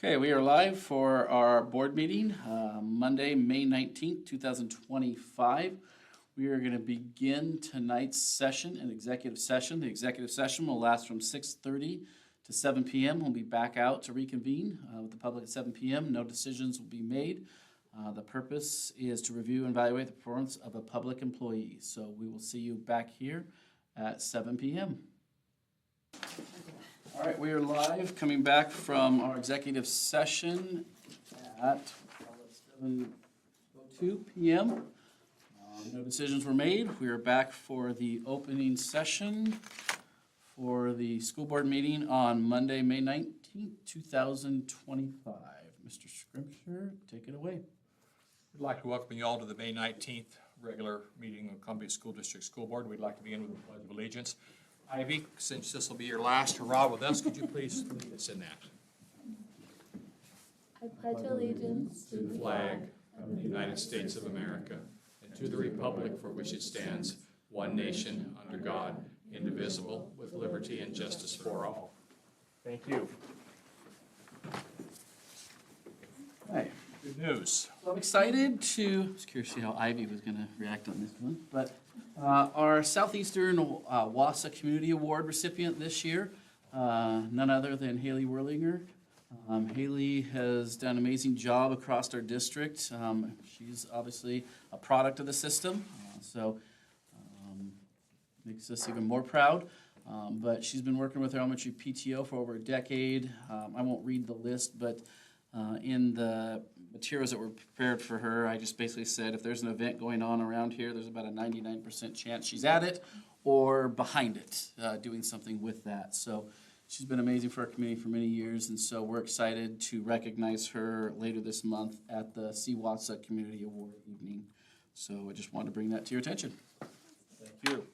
Okay, we are live for our board meeting, Monday, May 19th, 2025. We are going to begin tonight's session, an executive session. The executive session will last from 6:30 to 7 p.m. We'll be back out to reconvene with the public at 7 p.m. No decisions will be made. The purpose is to review and evaluate the performance of a public employee. So we will see you back here at 7 p.m. All right, we are live, coming back from our executive session at 7:02 p.m. No decisions were made. We are back for the opening session for the school board meeting on Monday, May 19th, 2025. Mr. Scrimshire, take it away. We'd like to welcome you all to the May 19th regular meeting of Columbia School District School Board. We'd like to begin with the Pledge of Allegiance. Ivy, since this will be your last hurrah with us, could you please lead us in that? I pledge allegiance To the flag of the United States of America and to the republic for which it stands, one nation, under God, indivisible, with liberty and justice for all. Thank you. Hi. Good news. So I'm excited to, just curious to see how Ivy was going to react on this one, but our Southeastern WASA Community Award recipient this year, none other than Haley Werlinger. Haley has done an amazing job across our district. She's obviously a product of the system, so makes us even more proud. But she's been working with our elementary PTO for over a decade. I won't read the list, but in the materials that were prepared for her, I just basically said if there's an event going on around here, there's about a 99% chance she's at it or behind it, doing something with that. So she's been amazing for our community for many years, and so we're excited to recognize her later this month at the CWASA Community Award evening. So I just wanted to bring that to your attention. Thank you.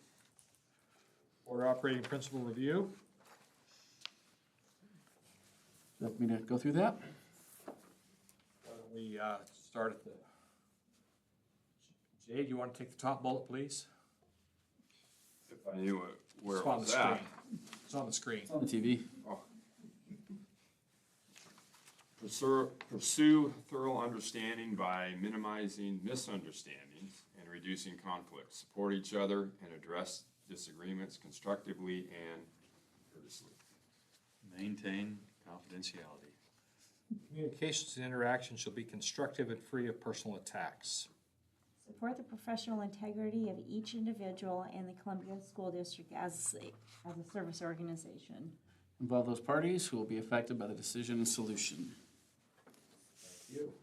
Board Operating Principle Review. Do you like me to go through that? Why don't we start at the... Jay, do you want to take the top bullet, please? If I knew where It's it on the was screen. at. It's on the screen. It's on the TV. Pursue thorough understanding by minimizing misunderstandings and reducing conflicts. Support each other and address disagreements constructively and courteously. Maintain confidentiality. Communications and interaction shall be constructive and free of personal attacks. Support the professional integrity of each individual in the Columbia School District as a service organization. Involve those parties who will be affected by the decision and solution. Thank you.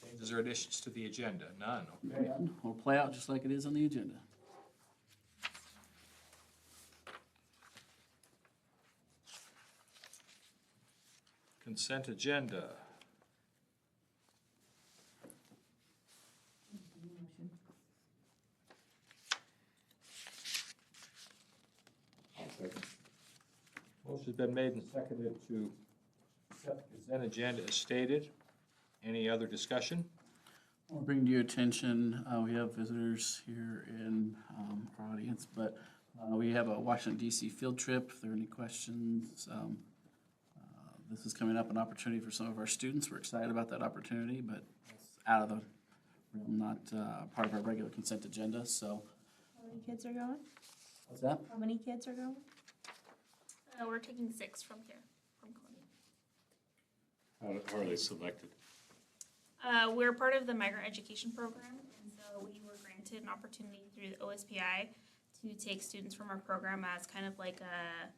Changes or additions to the agenda? None. Okay. We'll play out just like it is on the agenda. Consent agenda. Motion's been made and seconded to accept the consent agenda as stated. Any other discussion? I'll bring to your attention, we have visitors here in our audience, but we have a Washington DC field trip. If there are any questions, this is coming up, an opportunity for some of our students. We're excited about that opportunity, but it's out of the realm, not part of our regular consent agenda, so. How many kids are going? What's that? How many kids are going? We're taking 6 from here, from Columbia. How are they selected? We're part of the migrant education program, and so we were granted an opportunity through the OSPI to take students from our program as kind of like a,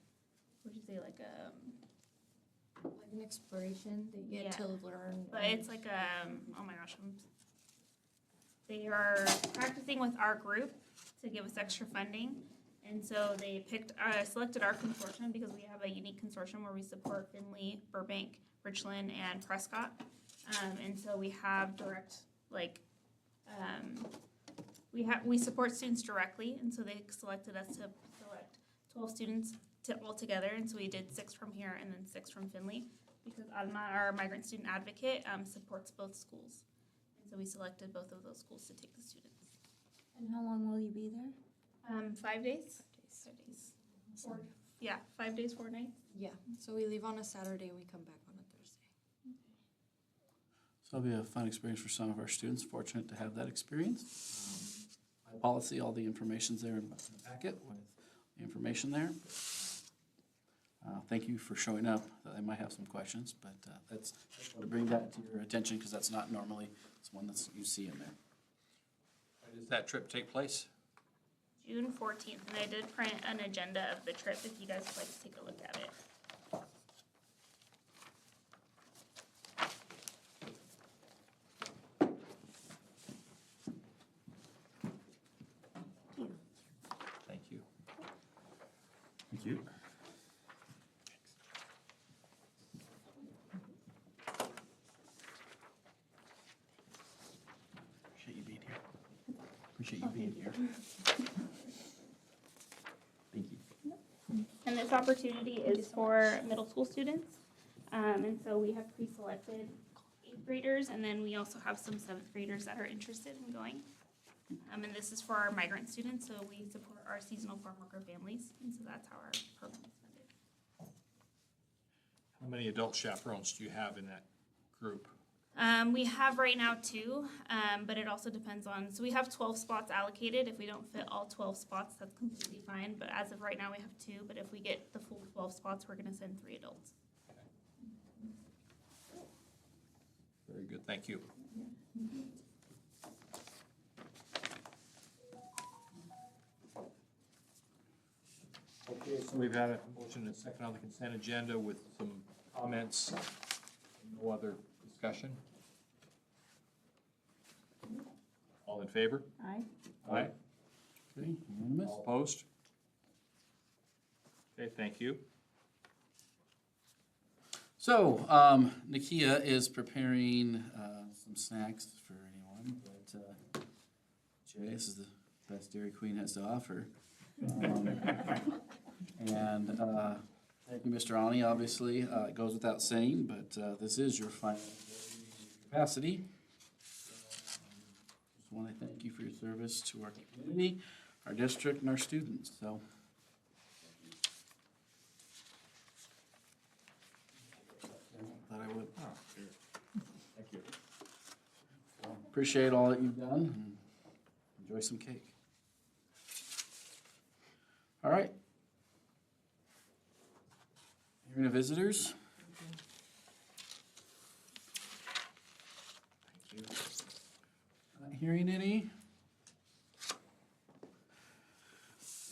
what would you say, like an exploration, they get Yeah. to learn. but it's like oh my gosh, they are practicing with our group to give us extra funding. And so they selected our consortium because we have a unique consortium where we support Findlay, Burbank, Richland, and Prescott. And so we have direct, we support students directly, and so they selected us to select 12 students all together, and so we did 6 from here and then 6 from Findlay, because Alma, our migrant student advocate, supports both schools. And so we selected both of those schools to take the students. And how long will you be there? 5 days? 5 days. 4 days, 4 nights. Yeah, so we leave on a Saturday and we come back on a Thursday. So it'll be a fun experience for some of our students, fortunate to have that experience. By policy, all the information's there in the packet with the information there. Thank you for showing up. I might have some questions, but that's to bring that to your attention because that's not normally, it's one that you see in there. When does that trip take place? June 14th, and I did print an agenda of the trip if you guys would like to take a look at it. Thank you. Thank you. Appreciate you being here. Appreciate you being here. Thank you. And this opportunity is for middle school students. And so we have pre-selected 8th graders, and then we also have some 7th graders that are interested in going. And this is for our migrant students, so we support our seasonal farm worker families, and so that's how our program is funded. How many adult chaperones do you have in that group? We have right now 2, but it also depends on, so we have 12 spots allocated. If we don't fit all 12 spots, that's completely fine, but as of right now, we have 2, but if we get the full 12 spots, we're gonna send 3 adults. Very good, thank you. Okay, so we've had a motion and a second on the consent agenda with some comments, no other discussion. All in favor? Aye. Aye. Okay, unanimous? All opposed? Okay, thank you. So, Nakia is preparing some snacks for anyone, but Jay, this is the best Dairy Queen has to offer. And thank you, Mr. Ani, obviously, it goes without saying, but this is your final capacity. Just want to thank you for your service to our community, our district, and our students, so. Thought I would. Thank you. Appreciate all that you've done, and enjoy some cake. All right. Hearing of visitors. Thank you. Not hearing any.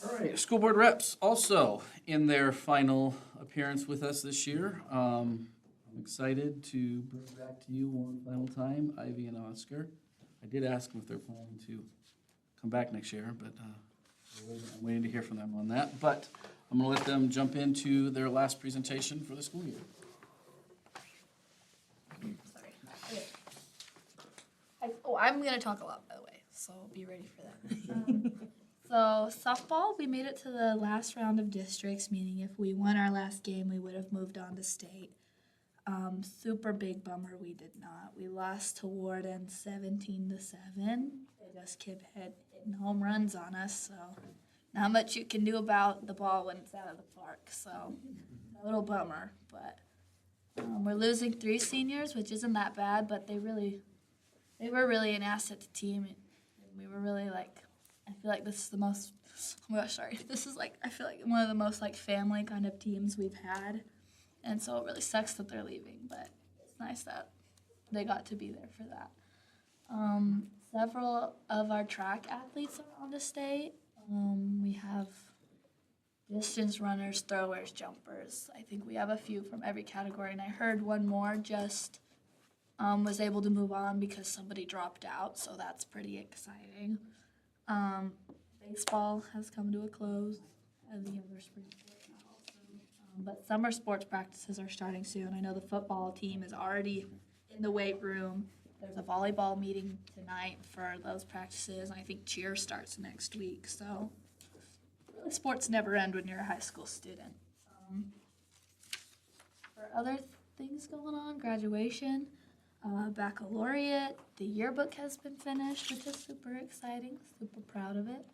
All right, school board reps also in their final appearance with us this year. I'm excited to bring back to you one final time, Ivy and Oscar. I did ask them if they're planning to come back next year, but I'm waiting to hear from them on that. But I'm gonna let them jump into their last presentation for the school year. Sorry. Okay. I'm gonna talk a lot, by the way, so be ready for that. So softball, we made it to the last round of districts, meaning if we won our last game, we would have moved on to state. Super big bummer we did not. We lost to Warden 17-7. They just kept hitting home runs on us, so not much you can do about the ball when it's out of the park. So a little bummer, but we're losing 3 seniors, which isn't that bad, but they were really an asset to the team. And we were really I feel like this is the most. Oh my gosh, sorry. This is I feel like one of the most family kind of teams we've had. And so it really sucks that they're leaving, but it's nice that they got to be there for that. Several of our track athletes are on the state. We have distance runners, throwers, jumpers. I think we have a few from every category, and I heard one more just was able to move on because somebody dropped out, so that's pretty exciting. Baseball has come to a close, and the other spring sports also. But summer sports practices are starting soon. I know the football team is already in the weight room. There's a volleyball meeting tonight for those practices, and I think cheer starts next week. So really, sports never end when you're a high school student. For other things going on, graduation, baccalaureate, the yearbook has been finished, which is super exciting, super proud of it.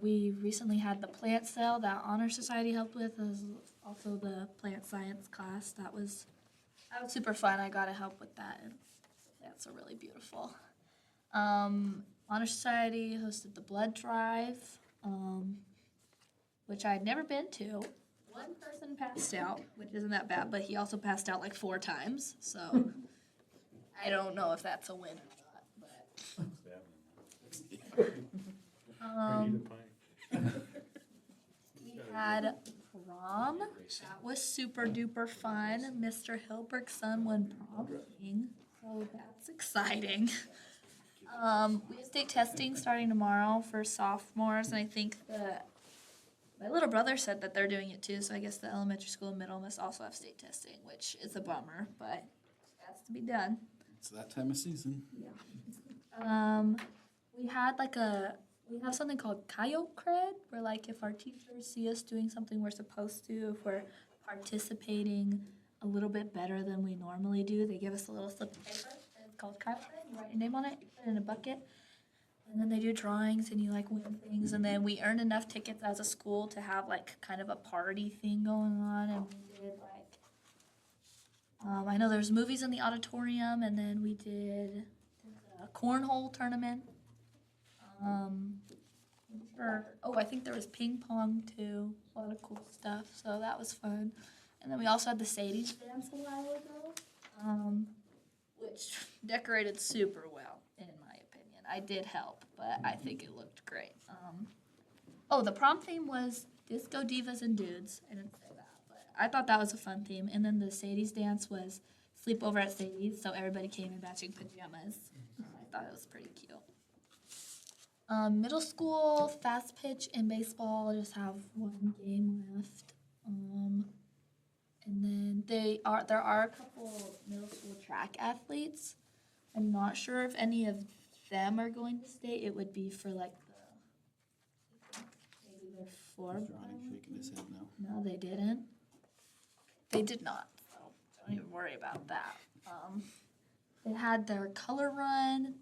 We recently had the plant sale that Honor Society helped with, as also the plant science class. That was That was super fun. I got to help with that. And that's a really beautiful. Honor Society hosted the blood drive, which I had never been to. One person passed out, which isn't that bad, but he also passed out like 4 times. So I don't know if that's a win or not. But we had prom. That was super duper fun. Mr. Hilberg's son won prom king, so that's exciting. We have state testing starting tomorrow for sophomores, and I think that my little brother said that they're doing it too, so I guess the elementary school and middle must also have state testing, which is a bummer, but it has to be done. It's that time of season. We had we have something called coyote cred, where like if our teachers see us doing something we're supposed to, if we're participating a little bit better than we normally do, they give us a little slip of paper, and it's called coyote cred, you write your name on it, you put it in a bucket, and then they do drawings and you like win things, and then we earned enough tickets as a school to have like kind of a party thing going on, and we did like, I know there's movies in the auditorium, and then we did a cornhole tournament. I think there was ping pong too. A lot of cool stuff. So that was fun. And then we also had the Sadie's dance a while ago, which decorated super well, in my opinion. I did help, but I think it looked great. The prom theme was Disco Divas and Dudes. I didn't say that, but I thought that was a fun theme. And then the Sadie's dance was sleepover at Sadie's, so everybody came in matching pajamas. I thought it was pretty cute. Middle school, fast pitch and baseball just have one game left. And then there are a couple middle school track athletes. I'm not sure if any of them are going to state. It would be for like maybe their floor. Johnny shaking his head no. No, they didn't. They did not. So don't even worry about that. They had their color run.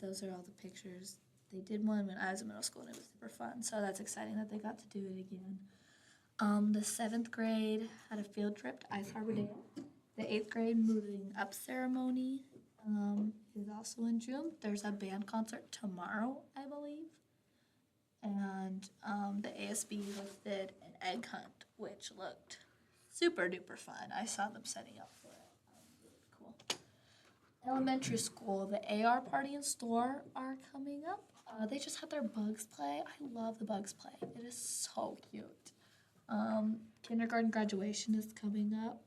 Those are all the pictures. They did one when I was in middle school, and it was super fun. So that's exciting that they got to do it again. The 7th grade had a field trip to Ice Harbor Dam. The 8th grade moving up ceremony is also in June. There's a band concert tomorrow, I believe. And the ASB hosted an egg hunt, which looked super duper fun. I saw them setting up for it. Really cool. Elementary school, the AR party and store are coming up. They just had their Bugs Play. I love the Bugs Play. It is so cute. Kindergarten graduation is coming up.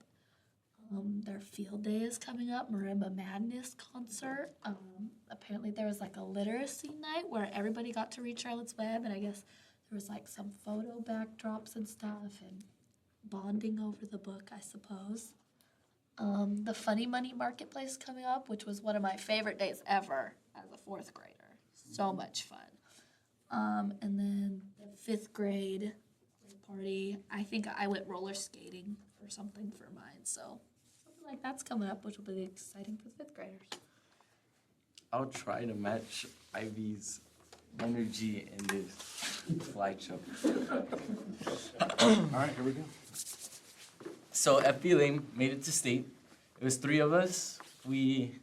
Their field day is coming up. Marimba Madness concert. Apparently there was like a literacy night where everybody got to read Charlotte's Web, and I guess there was like some photo backdrops and stuff and bonding over the book, I suppose. The Funny Money Marketplace is coming up, which was one of my favorite days ever as a 4th grader. So much fun. And then the 5th grade party, I think I went roller skating or something for mine. So something like that's coming up, which will be exciting for the 5th graders. I'll try to match Ivy's energy in this slideshow. All right, here we go. So FBLA made it to state. It was 3 of us. We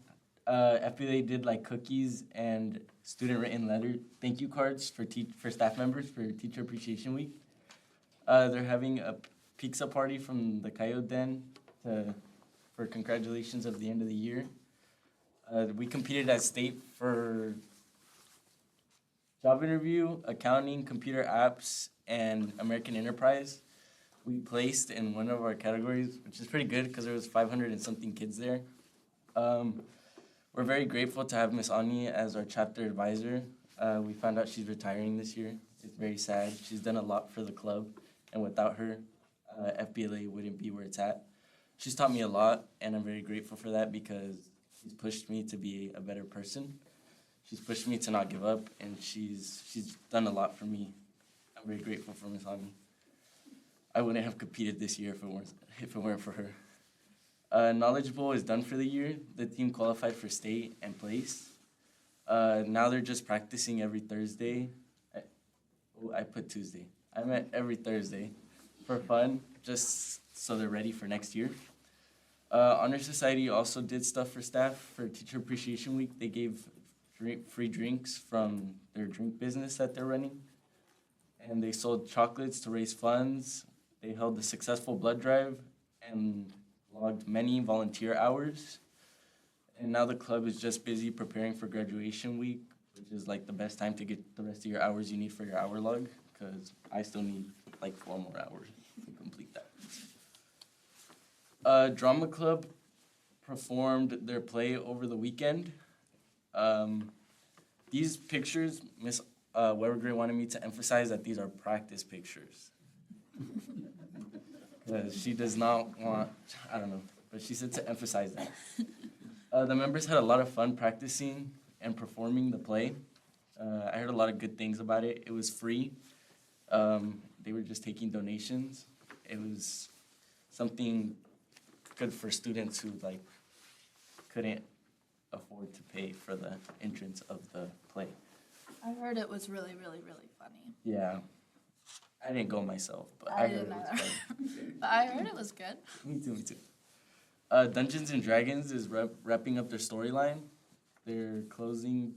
FBLA did like cookies and student written letter thank you cards for staff members for Teacher Appreciation Week. They're having a pizza party from the Coyote Den for congratulations at the end of the year. We competed at state for job interview, accounting, computer apps, and American Enterprise. We placed in one of our categories, which is pretty good because there was 500 and something kids there. We're very grateful to have Miss Ani as our chapter advisor. We found out she's retiring this year. It's very sad. She's done a lot for the club, and without her, FBLA wouldn't be where it's at. She's taught me a lot, and I'm very grateful for that because she's pushed me to be a better person. She's pushed me to not give up, and she's done a lot for me. I'm very grateful for Miss Ani. I wouldn't have competed this year if it weren't for her. Knowledge Bowl is done for the year. The team qualified for state and place. Now they're just practicing every Thursday. I put Tuesday. I meant every Thursday for fun, just so they're ready for next year. Honor Society also did stuff for staff for Teacher Appreciation Week. They gave free drinks from their drink business that they're running. And they sold chocolates to raise funds. They held a successful blood drive and logged many volunteer hours. And now the club is just busy preparing for graduation week, which is like the best time to get the rest of your hours you need for your hour log, because I still need like 4 more hours to complete that. Drama Club performed their play over the weekend. These pictures, Miss Weber wanted me to emphasize that these are practice pictures. Because she does not want, I don't know, but she said to emphasize that. The members had a lot of fun practicing and performing the play. I heard a lot of good things about it. It was free. They were just taking donations. It was something good for students who like couldn't afford to pay for the entrance of the play. I heard it was really, really, really funny. Yeah. I didn't go myself, but I I heard didn't it was either. fun. But I heard it was good. Me too, me too. Dungeons and Dragons is wrapping up their storyline. They're closing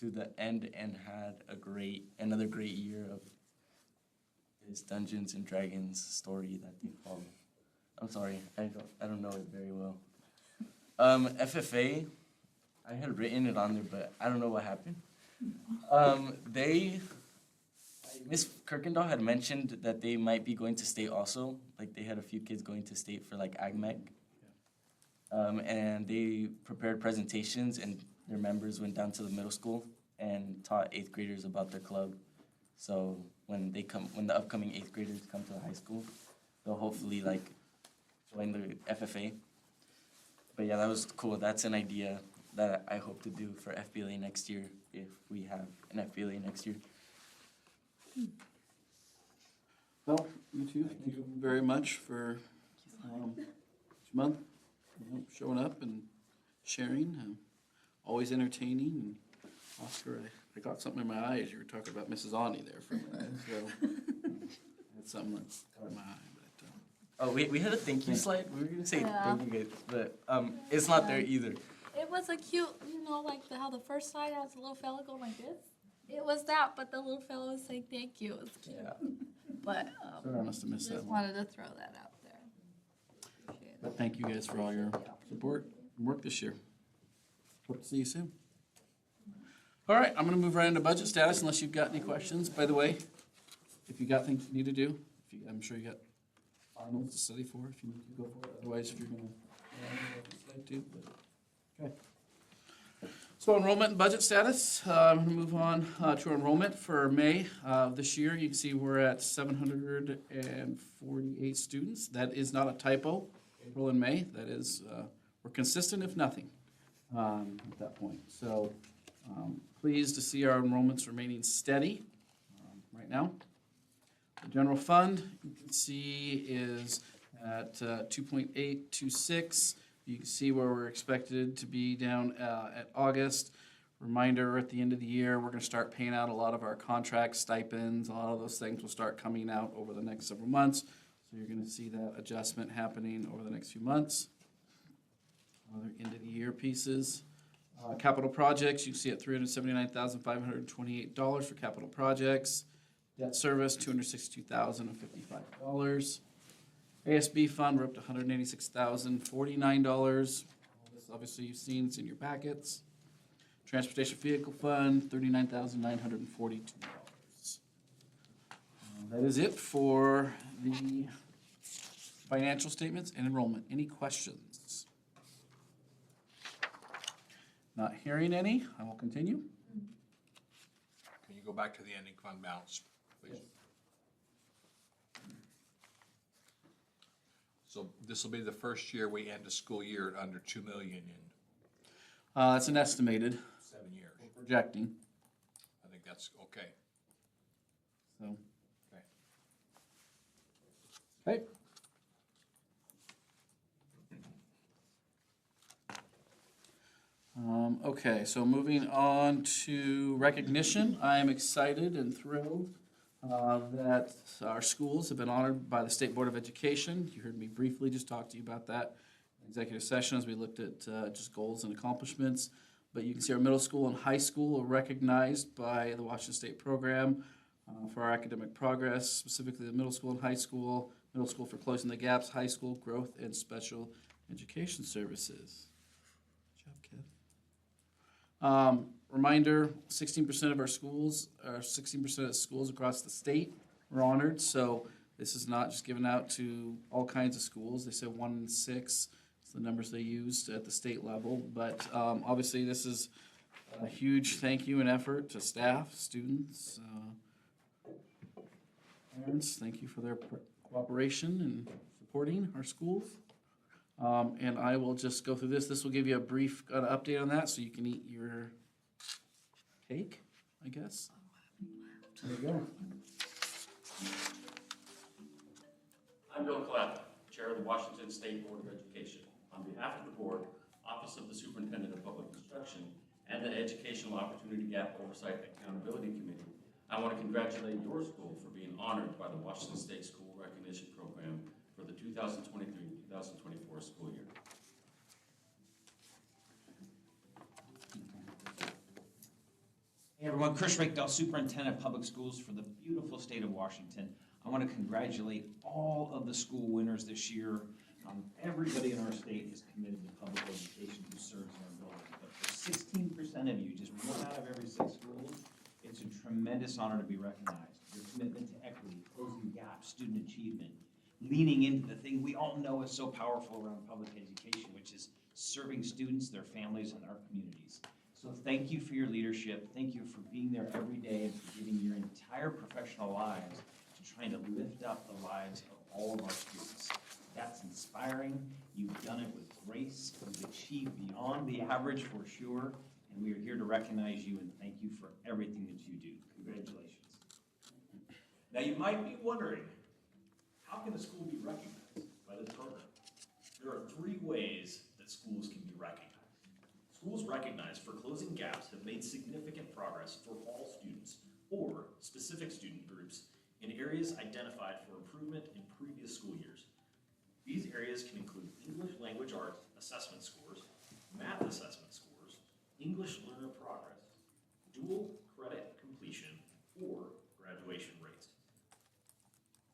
to the end and had another great year of this Dungeons and Dragons story that they follow. I'm sorry, I don't know it very well. FFA, I had written it on there, but I don't know what happened. Miss Kirkendall had mentioned that they might be going to state also. Like they had a few kids going to state for like AgMech. And they prepared presentations and their members went down to the middle school and taught 8th graders about their club. So when the upcoming 8th graders come to the high school, they'll hopefully like join the FFA. But yeah, that was cool. That's an idea that I hope to do for FBLA next year if we have an FBLA next year. Well, you too, thank you very much for each month, showing up and sharing, always entertaining. And Oscar, I got something in my eye as you were talking about Mrs. Ani there for a minute, so that's something that caught in my eye. But, Oh, we had a thank you slide. We were gonna say Yeah. thank you guys, but it's not there either. It was a cute, like how the first slide has the little fella going like this. It was that, but the little fella was saying thank you. It was cute. Yeah. But Sorry, I must have missed just that one. wanted to throw that out there. Appreciate it. But thank you guys for all your support and work this year. Hope to see you soon. All right, I'm gonna move right into budget status unless you've got any questions. By the way, if you got things you need to do, I'm sure you got finals to study for, if you need to go for it. Otherwise, if you're gonna, slide too, but, okay. So enrollment and budget status, I'm gonna move on to enrollment for May this year. You can see we're at 748 students. That is not a typo, April and May. That is, we're consistent if nothing at that point. So pleased to see our enrollments remaining steady right now. The general fund, you can see, is at 2.826. You can see where we're expected to be down at August. Reminder, at the end of the year, we're gonna start paying out a lot of our contract stipends. A lot of those things will start coming out over the next several months. So you're gonna see that adjustment happening over the next few months. Other end of the year pieces. Capital projects, you can see at $379,528 for capital projects. Debt service, $262,055. ASB fund, we're up to $186,049. All this obviously you've seen, it's in your packets. Transportation vehicle fund, $39,942. That is it for the financial statements and enrollment. Any questions? Not hearing any, I will continue. Can you go back to the ending fund balance, please? So this will be the first year we end the school year at under 2 million in It's an estimated, 7 years. projecting, I think that's okay. so. Okay. Okay. Okay, so moving on to recognition, I am excited and thrilled that our schools have been honored by the State Board of Education. You heard me briefly just talk to you about that executive session as we looked at just goals and accomplishments. But you can see our middle school and high school are recognized by the Washington State program for our academic progress, specifically the middle school and high school. Middle school for closing the gaps, high school growth and special education services. Good job, Kev. Reminder, 16% of our schools, or 16% of schools across the state were honored. So this is not just given out to all kinds of schools. They said 1 in 6 is the numbers they used at the state level. But obviously this is a huge thank you and effort to staff, students, parents. Thank you for their cooperation and supporting our schools. And I will just go through this. This will give you a brief update on that so you can eat your cake, I guess. There you go. I'm Bill Clapp, Chair of the Washington State Board of Education. On behalf of the board, Office of the Superintendent of Public Instruction, and the Educational Opportunity Gap Oversight Accountability Committee, I want to congratulate your school for being honored by the Washington State School Recognition Program for the 2023-2024 school year. Hey everyone, Chris Rakedale, Superintendent of Public Schools for the beautiful state of Washington. I want to congratulate all of the school winners this year. Everybody in our state is committed to public education who serves in our building. But for 16% of you, just 1 out of every 6 schools, it's a tremendous honor to be recognized. Your commitment to equity, closing gaps, student achievement, leaning into the thing we all know is so powerful around public education, which is serving students, their families, and our communities. So thank you for your leadership. Thank you for being there every day and for giving your entire professional lives to trying to lift up the lives of all of our students. That's inspiring. You've done it with grace. You've achieved beyond the average for sure. And we are here to recognize you and thank you for everything that you do. Congratulations. Now you might be wondering, how can a school be recognized by this program? There are 3 ways that schools can be recognized. Schools recognized for closing gaps have made significant progress for all students or specific student groups in areas identified for improvement in previous school years. These areas can include English language arts assessment scores, math assessment scores, English learner progress, dual credit completion, or graduation rates.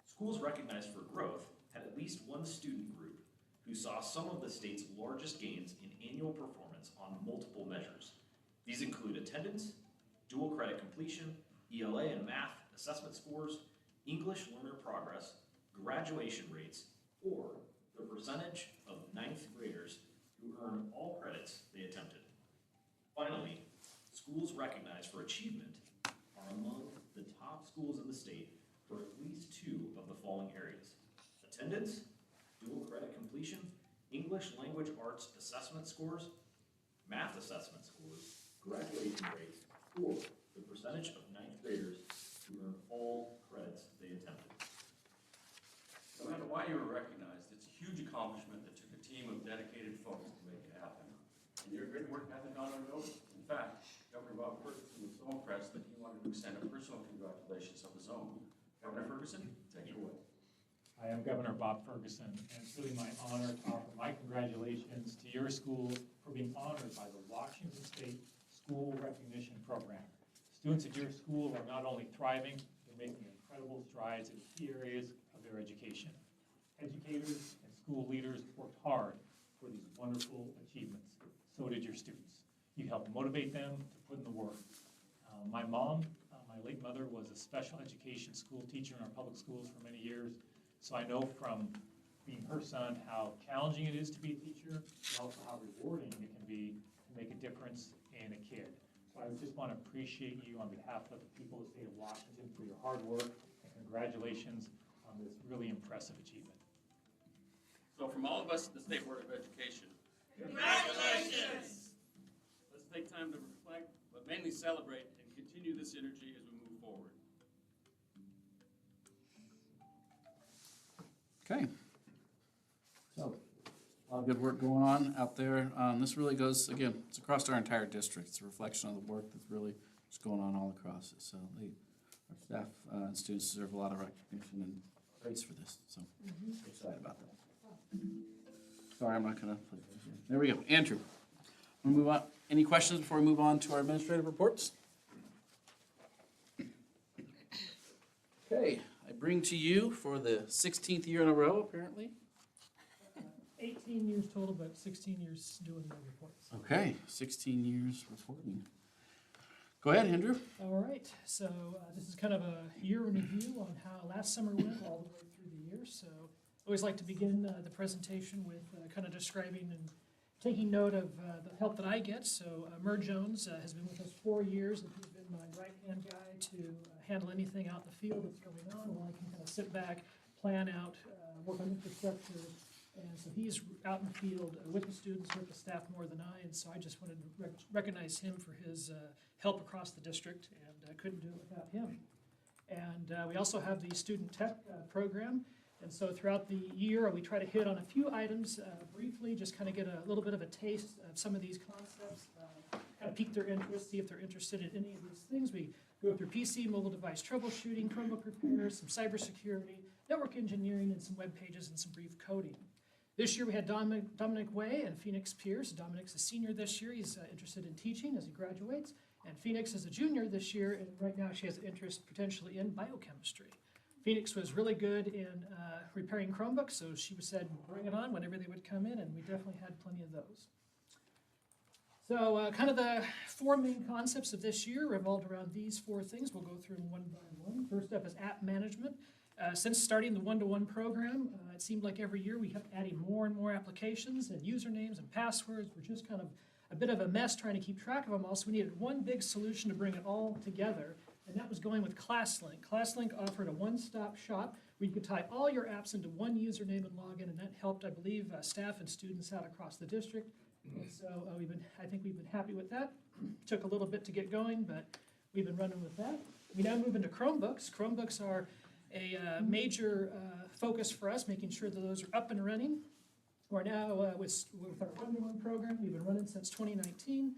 Schools recognized for growth had at least one student group who saw some of the state's largest gains in annual performance on multiple measures. These include attendance, dual credit completion, ELA and math assessment scores, English learner progress, graduation rates, or the percentage of 9th graders who earned all credits they attempted. Finally, schools recognized for achievement are among the top schools in the state for at least 2 of the following areas: attendance, dual credit completion, English language arts assessment scores, math assessment scores, graduation rates, or the percentage of 9th graders who earned all credits they attempted. No matter why you were recognized, it's a huge accomplishment that took a team of dedicated folks to make it happen. And your great work hasn't gone unnoticed. In fact, Governor Bob Ferguson was so impressed that he wanted to extend a personal congratulations of his own. Governor Ferguson, take it away. Hi, I'm Governor Bob Ferguson, and it's really my honor to offer my congratulations to your school for being honored by the Washington State School Recognition Program. Students at your school are not only thriving, they're making incredible strides in key areas of their education. Educators and school leaders worked hard for these wonderful achievements. So did your students. You helped motivate them to put in the work. My mom, my late mother, was a special education school teacher in our public schools for many years. So I know from being her son how challenging it is to be a teacher, and also how rewarding it can be to make a difference in a kid. So I just want to appreciate you on behalf of the people of the state of Washington for your hard work, and congratulations on this really impressive achievement. So from all of us at the State Board of Education, congratulations! Let's take time to reflect, but mainly celebrate and continue this energy as we move forward. Okay. So, a lot of good work going on out there. This really goes, again, it's across our entire district. It's a reflection of the work that's really just going on all across it. So our staff and students deserve a lot of recognition and praise for this. So, excited about that. Sorry, I'm not gonna put that here. There we go. Andrew, we'll move on. Any questions before we move on to our administrative reports? Okay, I bring to you for the 16th year in a row, apparently. 18 years total, but 16 years doing the reports. Okay, 16 years reporting. Go ahead, Andrew. All right, so this is kind of a year in review on how last summer went all the way through the year. So I always like to begin the presentation with kind of describing and taking note of the help that I get. So Murr Jones has been with us 4 years, and he's been my right-hand guy to handle anything out in the field that's going on, while I can kind of sit back, plan out, work on infrastructure. And so he's out in the field with the students, with the staff more than I, and so I just wanted to recognize him for his help across the district, and I couldn't do it without him. And we also have the Student Tech program, and so throughout the year, we try to hit on a few items briefly, just kind of get a little bit of a taste of some of these concepts, kind of pique their interest, see if they're interested in any of these things. We go through PC, mobile device troubleshooting, Chromebook repairs, some cybersecurity, network engineering, and some web pages and some brief coding. This year we had Dominic Way and Phoenix Pierce. Dominic's a senior this year. He's interested in teaching as he graduates. And Phoenix is a junior this year, and right now she has an interest potentially in biochemistry. Phoenix was really good in repairing Chromebooks, so she said bring it on whenever they would come in, and we definitely had plenty of those. So kind of the 4 main concepts of this year revolved around these 4 things. We'll go through them one by one. First up is app management. Since starting the one-to-one program, it seemed like every year we kept adding more and more applications and usernames and passwords. We're just kind of a bit of a mess trying to keep track of them all, so we needed one big solution to bring it all together, and that was going with ClassLink. ClassLink offered a one-stop shop where you could tie all your apps into one username and login, and that helped, I believe, staff and students out across the district. And so I think we've been happy with that. Took a little bit to get going, but we've been running with that. We now move into Chromebooks. Chromebooks are a major focus for us, making sure that those are up and running. We're now with our one-to-one program. We've been running since 2019.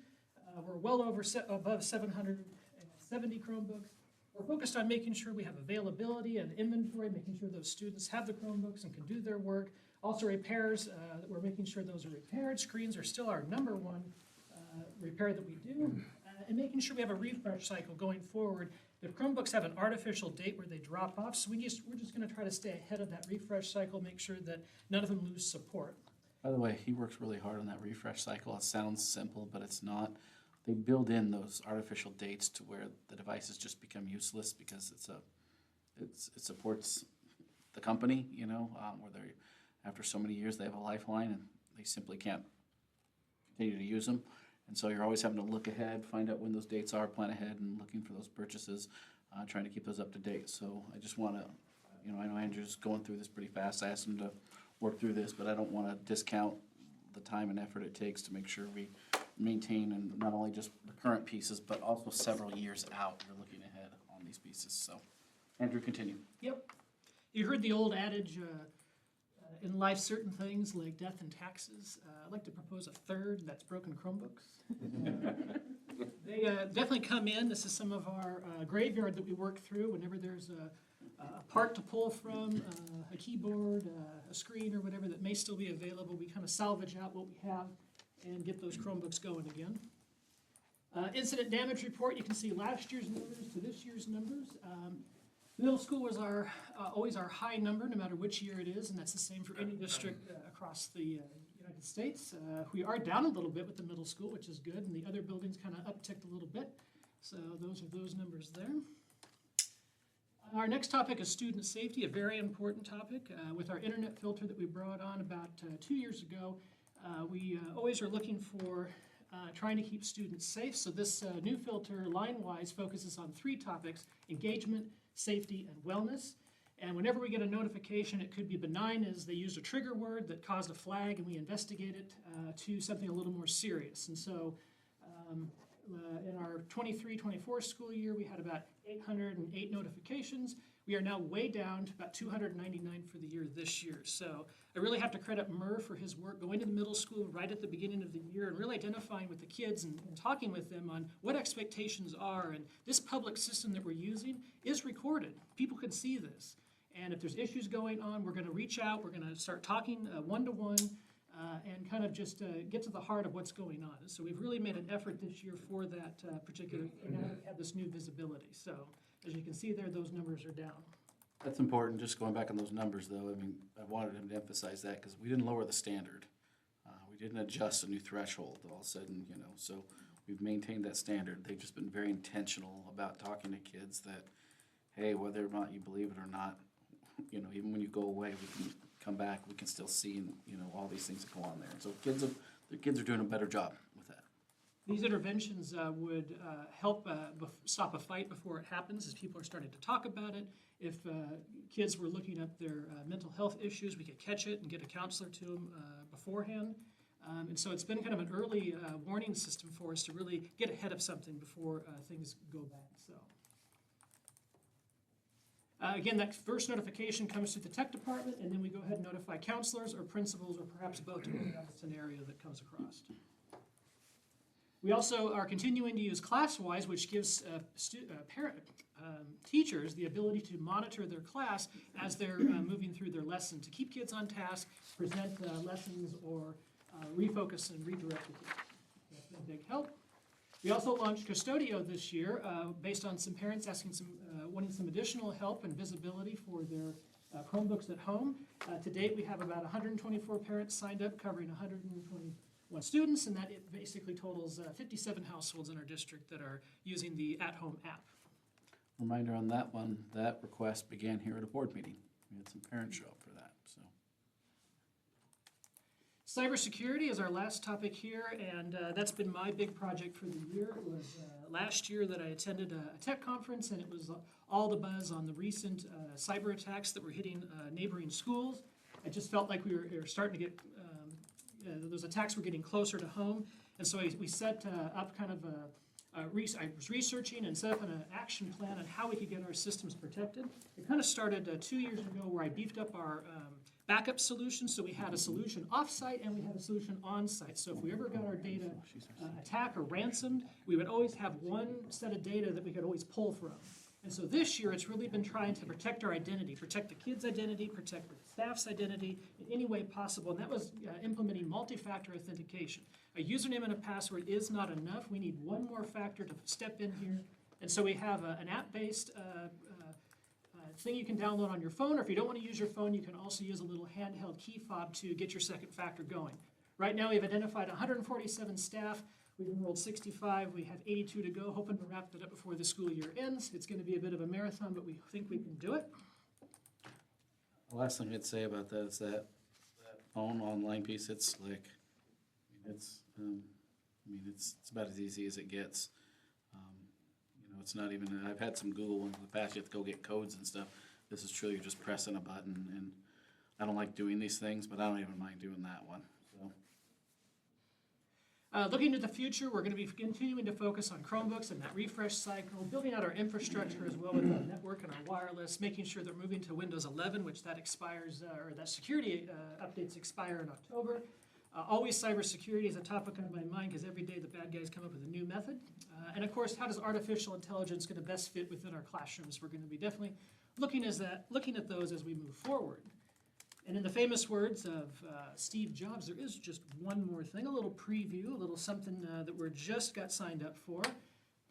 We're well above 770 Chromebooks. We're focused on making sure we have availability and inventory, making sure those students have the Chromebooks and can do their work. Also repairs, that we're making sure those are repaired. Screens are still our number one repair that we do. And making sure we have a refresh cycle going forward. The Chromebooks have an artificial date where they drop off, so we're just going to try to stay ahead of that refresh cycle, make sure that none of them lose support. By the way, he works really hard on that refresh cycle. It sounds simple, but it's not. They build in those artificial dates to where the devices just become useless because it supports the company, you know, where they're, after so many years, they have a lifeline and they simply can't continue to use them. And so you're always having to look ahead, find out when those dates are, plan ahead, and looking for those purchases, trying to keep those up to date. So I just want to, you know, I know Andrew's going through this pretty fast. I asked him to work through this, but I don't want to discount the time and effort it takes to make sure we maintain and not only just the current pieces, but also several years out. You're looking ahead on these pieces. So, Andrew, continue. Yep. You heard the old adage, in life, certain things like death and taxes. I'd like to propose a third, that's broken Chromebooks. They definitely come in. This is some of our graveyard that we work through whenever there's a part to pull from, a keyboard, a screen, or whatever that may still be available. We kind of salvage out what we have and get those Chromebooks going again. Incident damage report, you can see last year's numbers to this year's numbers. Middle school was always our high number, no matter which year it is, and that's the same for any district across the United States. We are down a little bit with the middle school, which is good, and the other buildings kind of upticked a little bit. So those are those numbers there. Our next topic is student safety, a very important topic. With our internet filter that we brought on about 2 years ago, we always are looking for trying to keep students safe. So this new filter, line-wise, focuses on 3 topics: engagement, safety, and wellness. And whenever we get a notification, it could be benign as they used a trigger word that caused a flag and we investigate it, to something a little more serious. And so in our 23-24 school year, we had about 808 notifications. We are now way down to about 299 for the year this year. So I really have to credit Murr for his work going to the middle school right at the beginning of the year and really identifying with the kids and talking with them on what expectations are. And this public system that we're using is recorded. People can see this. And if there's issues going on, we're going to reach out. We're going to start talking one-to-one and kind of just get to the heart of what's going on. So we've really made an effort this year for that particular, and now we have this new visibility. So as you can see there, those numbers are down. That's important, just going back on those numbers, though. I mean, I wanted him to emphasize that, because we didn't lower the standard. We didn't adjust a new threshold all of a sudden, you know, so we've maintained that standard. They've just been very intentional about talking to kids that, hey, whether or not you believe it or not, you know, even when you go away, we can come back, we can still see, you know, all these things that go on there. So the kids are doing a better job with that. These interventions would help stop a fight before it happens, as people are starting to talk about it. If kids were looking at their mental health issues, we could catch it and get a counselor to them beforehand. And so it's been kind of an early warning system for us to really get ahead of something before things go bad. So. Again, that first notification comes to the tech department, and then we go ahead and notify counselors or principals or perhaps both depending on the scenario that comes across. We also are continuing to use ClassWise, which gives teachers the ability to monitor their class as they're moving through their lesson, to keep kids on task, present lessons, or refocus and redirect the kids. That's been a big help. We also launched Custodio this year based on some parents asking wanting some additional help and visibility for their Chromebooks at home. To date, we have about 124 parents signed up, covering 121 students, and that it basically totals 57 households in our district that are using the at-home app. Reminder on that one, that request began here at a board meeting. We had some parents show up for that, so. Cybersecurity is our last topic here, and that's been my big project for the year. It was last year that I attended a tech conference, and it was all the buzz on the recent cyber attacks that were hitting neighboring schools. I just felt like we were starting to get, those attacks were getting closer to home, and so we set up kind of I was researching and set up an action plan on how we could get our systems protected. It kind of started 2 years ago where I beefed up our backup solution, so we had a solution off-site and we had a solution on-site. So if we ever got our data attacked or ransomed, we would always have one set of data that we could always pull from. And so this year, it's really been trying to protect our identity, protect the kids' identity, protect the staff's identity in any way possible. And that was implementing multi-factor authentication. A username and a password is not enough. We need one more factor to step in here. And so we have an app-based thing you can download on your phone, or if you don't want to use your phone, you can also use a little handheld key fob to get your second factor going. Right now, we've identified 147 staff. We've enrolled 65. We have 82 to go, hoping to wrap that up before the school year ends. It's going to be a bit of a marathon, but we think we can do it. The last thing I'd say about that is that phone online piece, it's slick. It's about as easy as it gets. You know, it's not even, I've had some Google ones in the past, you have to go get codes and stuff. This is truly just pressing a button, and I don't like doing these things, but I don't even mind doing that one, so. Looking to the future, we're going to be continuing to focus on Chromebooks and that refresh cycle, building out our infrastructure as well with our network and our wireless, making sure they're moving to Windows 11, which that expires, or that security updates expire in October. Always cybersecurity is a topic on my mind because every day the bad guys come up with a new method. And of course, how does artificial intelligence going to best fit within our classrooms? We're going to be definitely looking at those as we move forward. And in the famous words of Steve Jobs, there is just one more thing, a little preview, a little something that we're just got signed up for.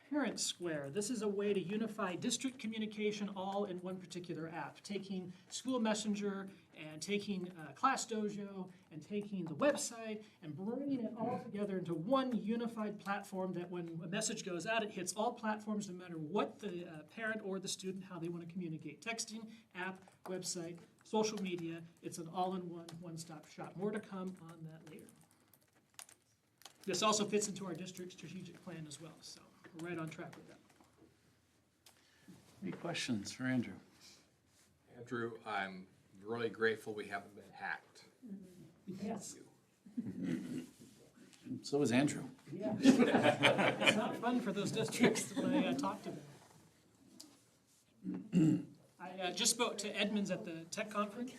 Parent Square. This is a way to unify district communication all in one particular app, taking School Messenger and taking Class Dojo and taking the website and bringing it all together into one unified platform that when a message goes out, it hits all platforms no matter what the parent or the student, how they want to communicate. Texting, app, website, social media, it's an all-in-one, one-stop shop. More to come on that later. This also fits into our district strategic plan as well, so we're right on track with that. Any questions for Andrew? Andrew, I'm really grateful we haven't been hacked. Yes. So is Andrew. Yeah. It's not fun for those districts that I talked to them. I just spoke to Edmonds at the tech conference,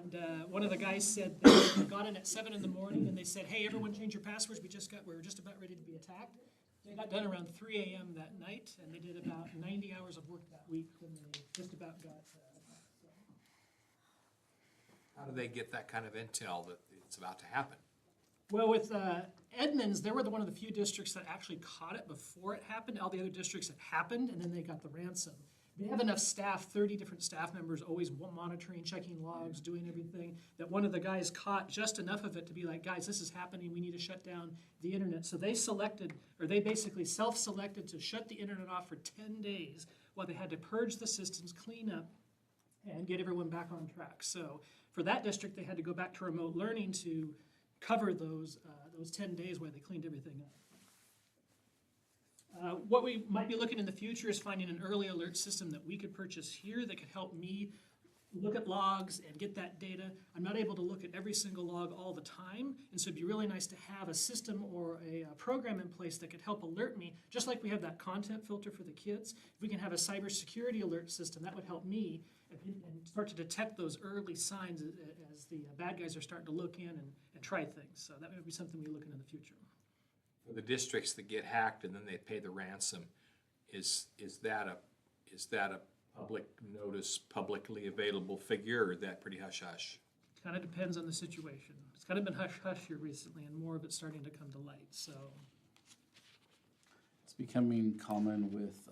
and one of the guys said they got in at 7 in the morning, and they said, "Hey, everyone, change your passwords. We were just about ready to be attacked." They got done around 3 a.m. that night, and they did about 90 hours of work that week when they just about got attacked. So. How do they get that kind of intel that what's about to happen. Well, with Edmonds, they were one of the few districts that actually caught it before it happened. All the other districts, it happened, and then they got the ransom. They have enough staff, 30 different staff members, always monitoring, checking logs, doing everything, that one of the guys caught just enough of it to be like, guys, this is happening, we need to shut down the internet. So they basically self-selected to shut the internet off for 10 days while they had to purge the systems, clean up, and get everyone back on track. So for that district, they had to go back to remote learning to cover those 10 days while they cleaned everything up. What we might be looking in the future is finding an early alert system that we could purchase here that could help me look at logs and get that data. I'm not able to look at every single log all the time, and so it'd be really nice to have a system or a program in place that could help alert me, just like we have that content filter for the kids. If we can have a cybersecurity alert system, that would help me and start to detect those early signs as the bad guys are starting to look in and try things. So that would be something we look in the future. For the districts that get hacked and then they pay the ransom, is that a public notice, publicly available figure, or is that pretty hush-hush? Kind of depends on the situation. It's kind of been hush-hush here recently, and more of it's starting to come to light, so. It's becoming common with,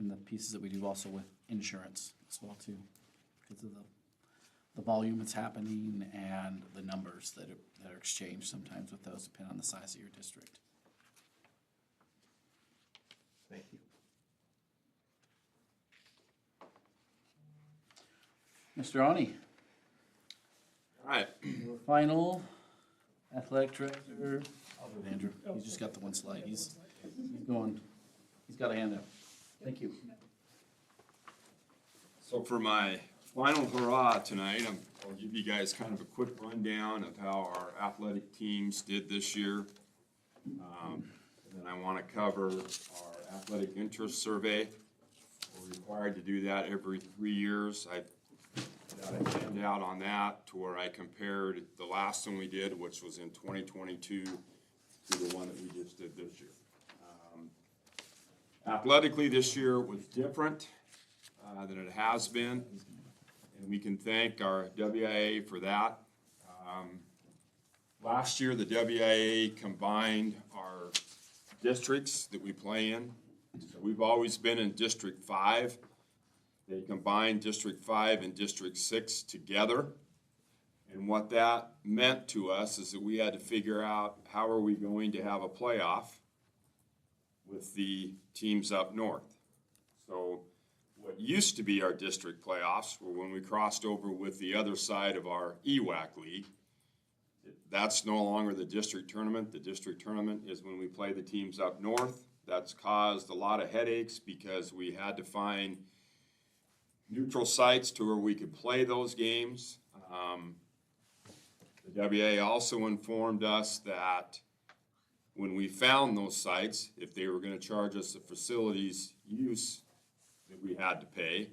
in the pieces that we do also with insurance as well too, because of the volume that's happening and the numbers that are exchanged sometimes with those, depending on the size of your district. Thank you. Mr. Ani, All right, your final athletic director. I'll do it, Andrew. He's just got the one slide. He's going. He's got a handout. Thank you. so for my final hurrah tonight, I'll give you guys kind of a quick rundown of how our athletic teams did this year. And then I want to cover our athletic interest survey. We're required to do that every 3 years. I got a handout on that to where I compared the last one we did, which was in 2022, to the one that we just did this year. Athletically, this year was different than it has been, and we can thank our WIA for that. Last year, the WIA combined our districts that we play in. So we've always been in District 5. They combined District 5 and District 6 together. And what that meant to us is that we had to figure out how are we going to have a playoff with the teams up north. So what used to be our district playoffs were when we crossed over with the other side of our EWAC league. That's no longer the district tournament. The district tournament is when we play the teams up north. That's caused a lot of headaches because we had to find neutral sites to where we could play those games. The WA also informed us that when we found those sites, if they were going to charge us the facilities use that we had to pay,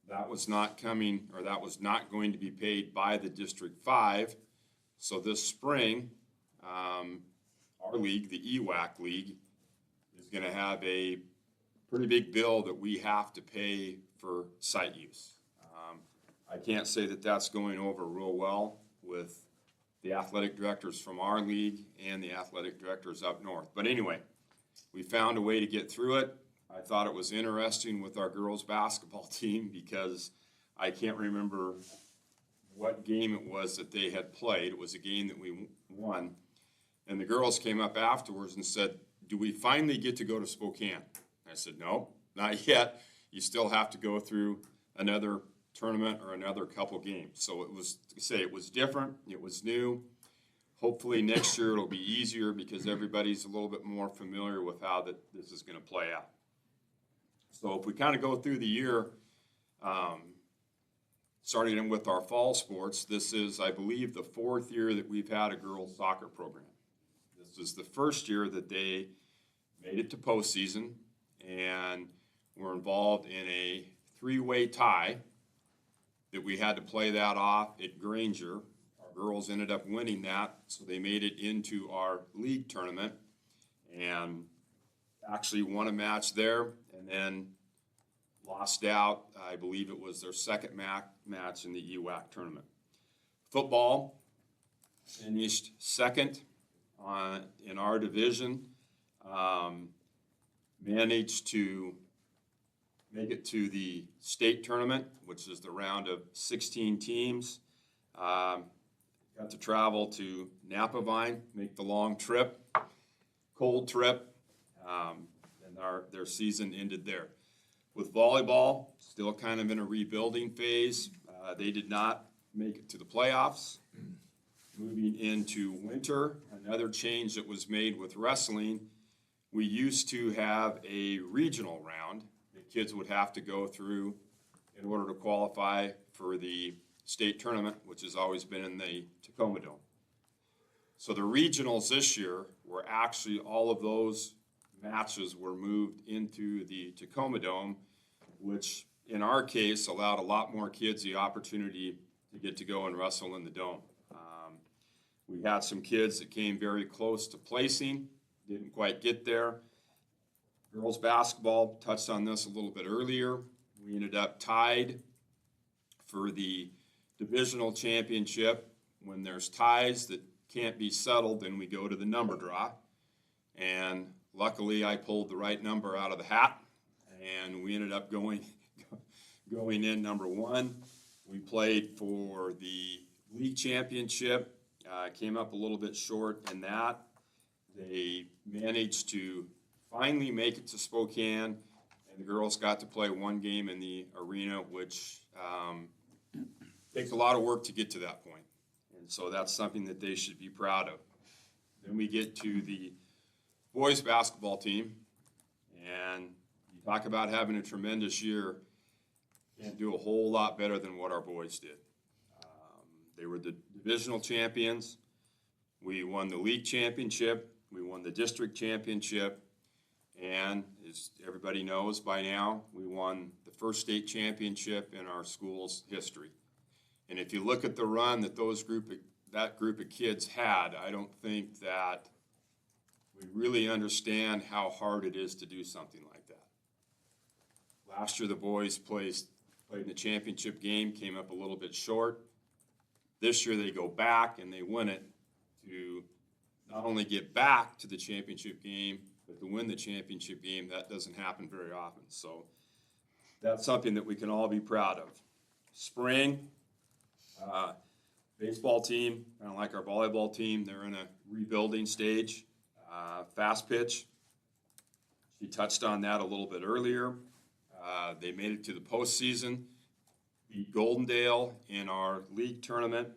that was not coming, or that was not going to be paid by the District 5. So this spring, our league, the EWAC league, is going to have a pretty big bill that we have to pay for site use. I can't say that that's going over real well with the athletic directors from our league and the athletic directors up north. But anyway, we found a way to get through it. I thought it was interesting with our girls basketball team because I can't remember what game it was that they had played. It was a game that we won. And the girls came up afterwards and said, "Do we finally get to go to Spokane?" I said, "No, not yet. You still have to go through another tournament or another couple games." So it was different, it was new. Hopefully next year it'll be easier because everybody's a little bit more familiar with how this is going to play out. So if we kind of go through the year, starting in with our fall sports, this is, I believe, the 4th year that we've had a girls soccer program. This is the first year that they made it to postseason and were involved in a 3-way tie that we had to play that off at Granger. Our girls ended up winning that, so they made it into our league tournament and actually won a match there and then lost out. I believe it was their second match in the EWAC tournament. Football, finished second in our division. Managed to make it to the state tournament, which is the round of 16 teams. Got to travel to Napa Vine, make the long trip, cold trip, and their season ended there. With volleyball, still kind of in a rebuilding phase. They did not make it to the playoffs. Moving into winter, another change that was made with wrestling, we used to have a regional round that kids would have to go through in order to qualify for the state tournament, which has always been in the Tacoma Dome. So the regionals this year were actually, all of those matches were moved into the Tacoma Dome, which in our case allowed a lot more kids the opportunity to get to go and wrestle in the dome. We had some kids that came very close to placing, didn't quite get there. Girls basketball, touched on this a little bit earlier. We ended up tied for the divisional championship. When there's ties that can't be settled, then we go to the number draw. And luckily I pulled the right number out of the hat, and we ended up going in number one. We played for the league championship, came up a little bit short in that. They managed to finally make it to Spokane, and the girls got to play one game in the arena, which takes a lot of work to get to that point. And so that's something that they should be proud of. Then we get to the boys basketball team, and you talk about having a tremendous year, can't do a whole lot better than what our boys did. They were the divisional champions. We won the league championship. We won the district championship. And as everybody knows by now, we won the first state championship in our school's history. And if you look at the run that that group of kids had, I don't think that we really understand how hard it is to do something like that. Last year, the boys played in the championship game, came up a little bit short. This year, they go back and they win it to not only get back to the championship game, but to win the championship game. That doesn't happen very often. So that's something that we can all be proud of. Spring, baseball team, kind of like our volleyball team, they're in a rebuilding stage. Fast pitch, she touched on that a little bit earlier. They made it to the postseason, beat Goldendale in our league tournament.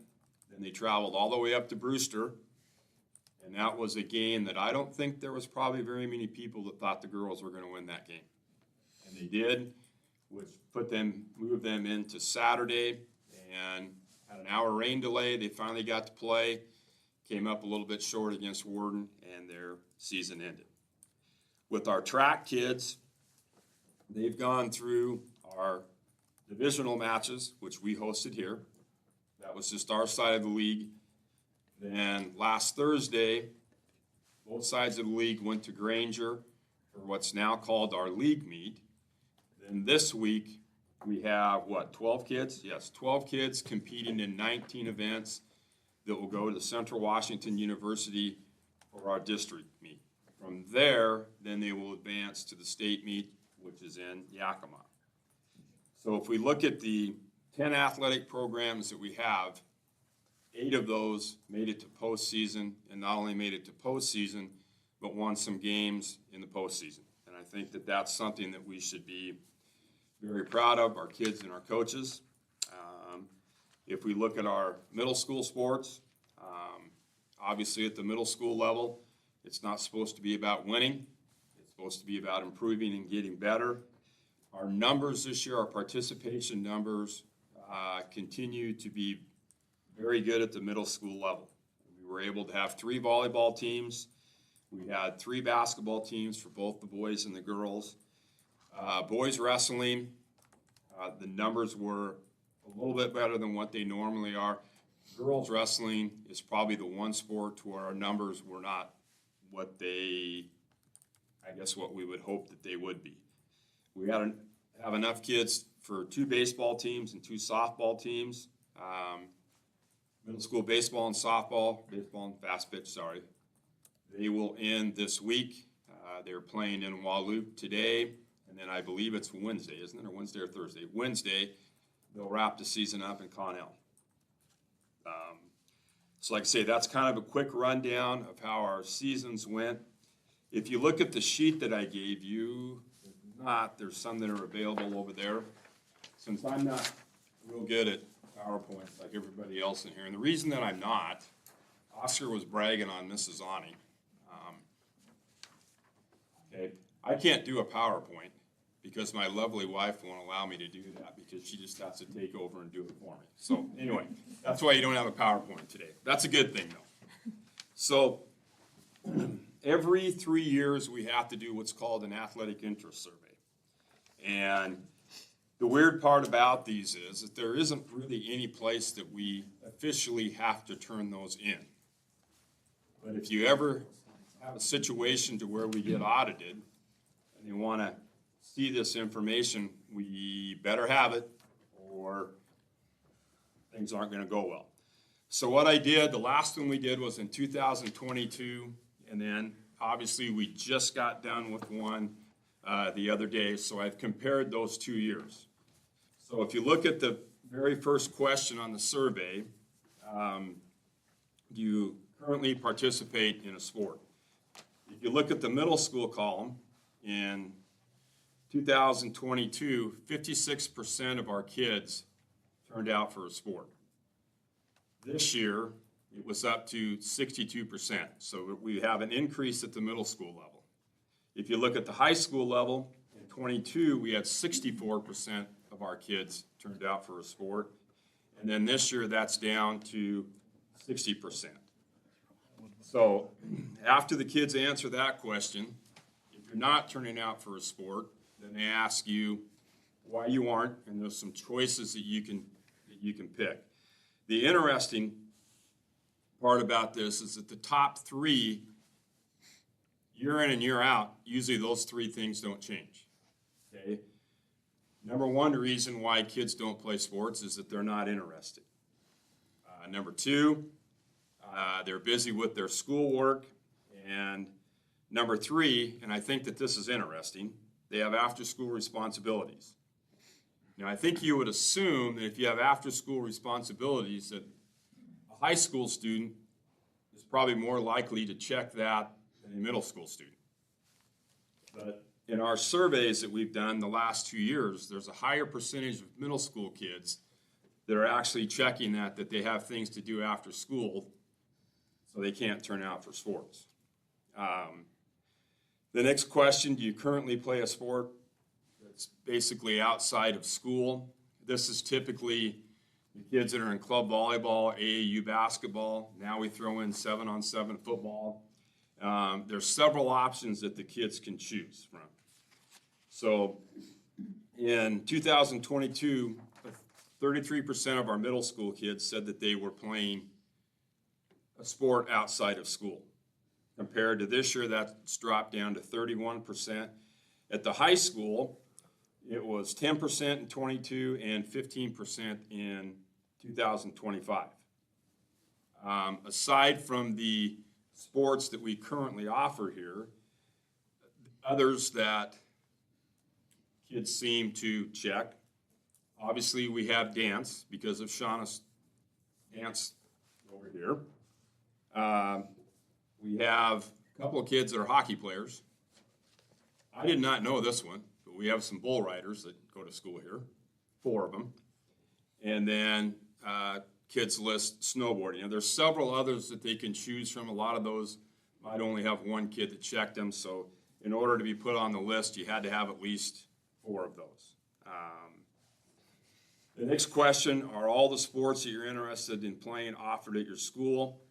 Then they traveled all the way up to Brewster. And that was a game that I don't think there was probably very many people that thought the girls were going to win that game. And they did, which moved them into Saturday, and had an hour rain delay. They finally got to play, came up a little bit short against Warden, and their season ended. With our track kids, they've gone through our divisional matches, which we hosted here. That was just our side of the league. Then last Thursday, both sides of the league went to Granger for what's now called our league meet. Then this week, we have, 12 kids? Yes, 12 kids competing in 19 events that will go to Central Washington University for our district meet. From there, then they will advance to the state meet, which is in Yakima. So if we look at the 10 athletic programs that we have, 8 of those made it to postseason, and not only made it to postseason, but won some games in the postseason. And I think that that's something that we should be very proud of, our kids and our coaches. If we look at our middle school sports, obviously at the middle school level, it's not supposed to be about winning. It's supposed to be about improving and getting better. Our numbers this year, our participation numbers, continue to be very good at the middle school level. We were able to have 3 volleyball teams. We had 3 basketball teams for both the boys and the girls. Boys wrestling, the numbers were a little bit better than what they normally are. Girls wrestling is probably the one sport where our numbers were not what we would hope that they would be. We have enough kids for 2 baseball teams and 2 softball teams. middle school baseball and softball, baseball and fast pitch, sorry. They will end this week. They're playing in Waloop today, and then I believe it's Wednesday, isn't it, or Wednesday or Thursday? Wednesday, they'll wrap the season up in Connell. So like I say, that's kind of a quick rundown of how our seasons went. If you look at the sheet that I gave you, if not, there's some that are available over there. Since I'm not real good at PowerPoints like everybody else in here, and the reason that I'm not, Oscar was bragging on Mrs. Ani. Okay, I can't do a PowerPoint because my lovely wife won't allow me to do that because she just has to take over and do it for me. So anyway, that's why you don't have a PowerPoint today. That's a good thing though. So every 3 years we have to do what's called an athletic interest survey. And the weird part about these is that there isn't really any place that we officially have to turn those in. But if you ever have a situation to where we get audited and they want to see this information, we better have it or things aren't going to go well. So what I did, the last one we did was in 2022, and then obviously we just got done with one the other day, so I've compared those 2 years. So if you look at the very first question on the survey, do you currently participate in a sport? If you look at the middle school column, in 2022, 56% of our kids turned out for a sport. This year, it was up to 62%, so we have an increase at the middle school level. If you look at the high school level, in 22, we had 64% of our kids turned out for a sport, and then this year, that's down to 60%. So after the kids answer that question, if you're not turning out for a sport, then they ask you why you aren't, and there's some choices that you can pick. The interesting part about this is that the top three, year in and year out, usually those three things don't change. Okay? Number one reason why kids don't play sports is that they're not interested. Number two, they're busy with their schoolwork. And number three, and I think that this is interesting, they have after-school responsibilities. Now, I think you would assume that if you have after-school responsibilities, that a high school student is probably more likely to check that than a middle school student. But in our surveys that we've done the last 2 years, there's a higher percentage of middle school kids that are actually checking that they have things to do after school, so they can't turn out for sports. The next question, do you currently play a sport that's basically outside of school? This is typically the kids that are in club volleyball, AAU basketball. Now we throw in 7-on-7 football. There's several options that the kids can choose from. So in 2022, 33% of our middle school kids said that they were playing a sport outside of school. Compared to this year, that's dropped down to 31%. At the high school, it was 10% in 22 and 15% in 2025. Aside from the sports that we currently offer here, others that kids seem to check, obviously we have dance because of Shauna's dance over here. We have a couple of kids that are hockey players. I did not know this one, but we have some bull riders that go to school here, 4 of them. And then kids list snowboarding. And there's several others that they can choose from. A lot of those might only have one kid that checked them. So in order to be put on the list, you had to have at least 4 of those. The next question, are all the sports that you're interested in playing offered at your school?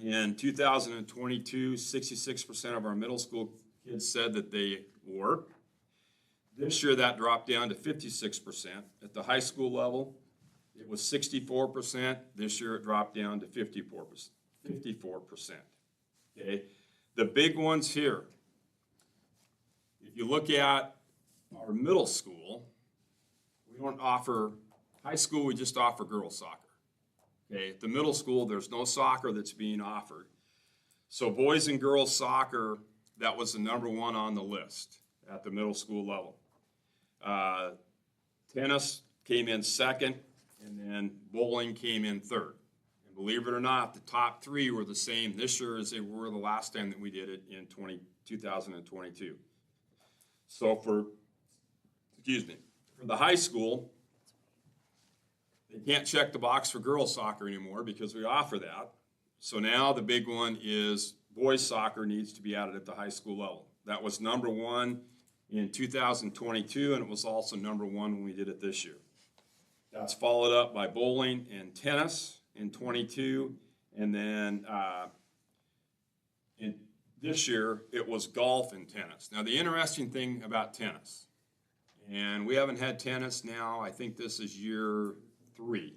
In 2022, 66% of our middle school kids said that they were. This year, that dropped down to 56%. At the high school level, it was 64%. This year, it dropped down to 54%. Okay? The big ones here, if you look at our middle school, we don't offer, high school, we just offer girls soccer. Okay, at the middle school, there's no soccer that's being offered. So boys and girls soccer, that was the number one on the list at the middle school level. Tennis came in second, and then bowling came in third. And believe it or not, the top three were the same this year as they were the last time that we did it in 2022. So for the high school, they can't check the box for girls soccer anymore because we offer that. So now the big one is boys soccer needs to be added at the high school level. That was number one in 2022, and it was also number one when we did it this year. That's followed up by bowling and tennis in 22, and then in this year, it was golf and tennis. Now, the interesting thing about tennis, and we haven't had tennis now, I think this is year 3,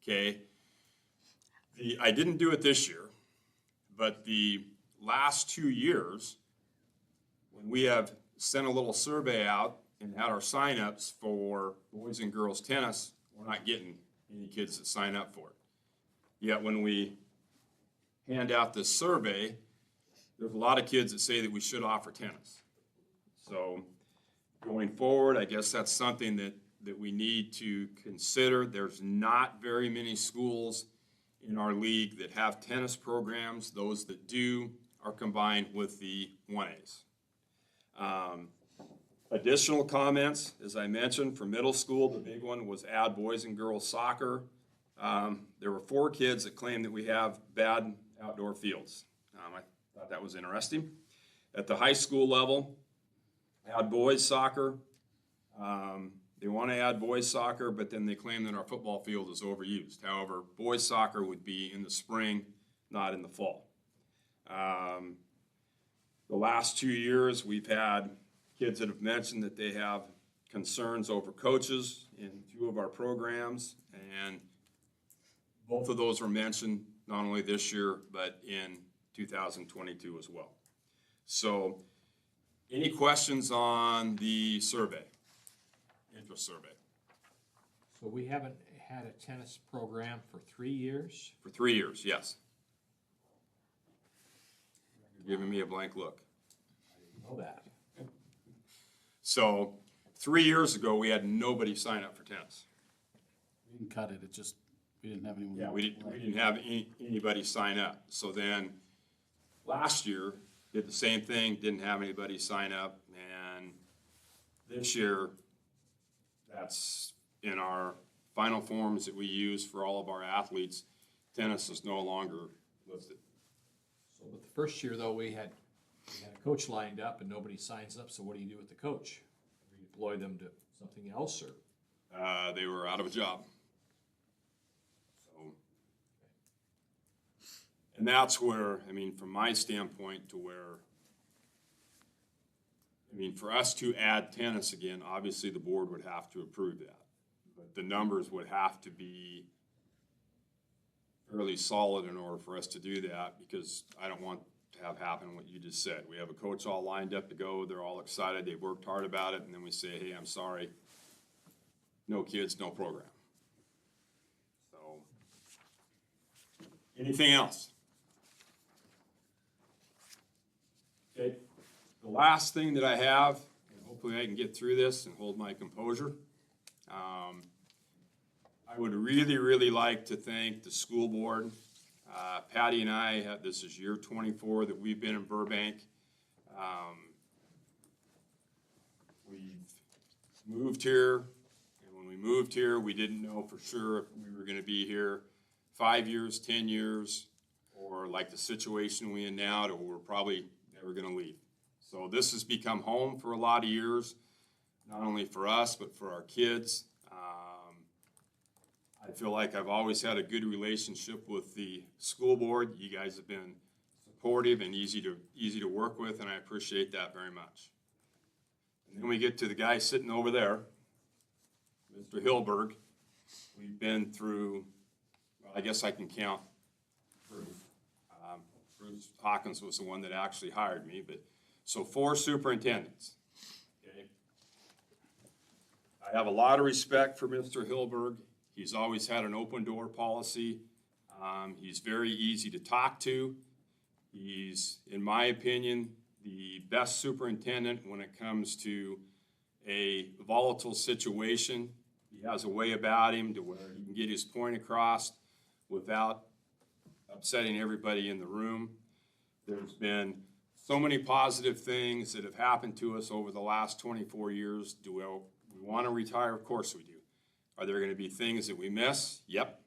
okay? I didn't do it this year, but the last 2 years, when we have sent a little survey out and had our signups for boys and girls tennis, we're not getting any kids that sign up for it. Yet when we hand out this survey, there's a lot of kids that say that we should offer tennis. So going forward, I guess that's something that we need to consider. There's not very many schools in our league that have tennis programs. Those that do are combined with the 1As. Additional comments, as I mentioned, for middle school, the big one was add boys and girls soccer. There were 4 kids that claimed that we have bad outdoor fields. I thought that was interesting. At the high school level, add boys soccer. They want to add boys soccer, but then they claim that our football field is overused. However, boys soccer would be in the spring, not in the fall. The last 2 years, we've had kids that have mentioned that they have concerns over coaches in 2 of our programs, and both of those were mentioned not only this year, but in 2022 as well. So, any questions on the survey, interest survey? So we haven't had a tennis program for 3 years? For 3 years, yes. You're giving me a blank look. I didn't know that. So, 3 years ago, we had nobody sign up for tennis. We didn't cut it, it just, we didn't have anyone. Yeah, we didn't have anybody sign up. So then, last year, did the same thing, didn't have anybody sign up, and this year, that's in our final forms that we use for all of our athletes, tennis is no longer listed. So, but the first year though, we had a coach lined up and nobody signs up, so what do you do with the coach? Redeploy them to something else, or? They were out of a job. So, and that's where, I mean, from my standpoint to where, I mean, for us to add tennis again, obviously the board would have to approve that. But the numbers would have to be fairly solid in order for us to do that, because I don't want to have happen what you just said. We have a coach all lined up to go, they're all excited, they've worked hard about it, and then we say, hey, I'm sorry, no kids, no program. So, anything else? Okay, the last thing that I have, and hopefully I can get through this and hold my composure. I would really, really like to thank the school board. Patty and I, this is year 24 that we've been in Burbank. We've moved here, and when we moved here, we didn't know for sure if we were gonna be here 5 years, 10 years, or like the situation we're in now, that we're probably never gonna leave. So this has become home for a lot of years, not only for us, but for our kids. I feel like I've always had a good relationship with the school board. You guys have been supportive and easy to work with, and I appreciate that very much. And then we get to the guy sitting over there, Mr. Hilberg. We've been through, well, I guess I can count Bruce. Bruce Hawkins was the one that actually hired me, but so 4 superintendents. Okay. I have a lot of respect for Mr. Hilberg. He's always had an open door policy. He's very easy to talk to. He's, in my opinion, the best superintendent when it comes to a volatile situation. He has a way about him to where he can get his point across without upsetting everybody in the room. There's been so many positive things that have happened to us over the last 24 years. Do we want to retire? Of course we do. Are there going to be things that we miss? Yep.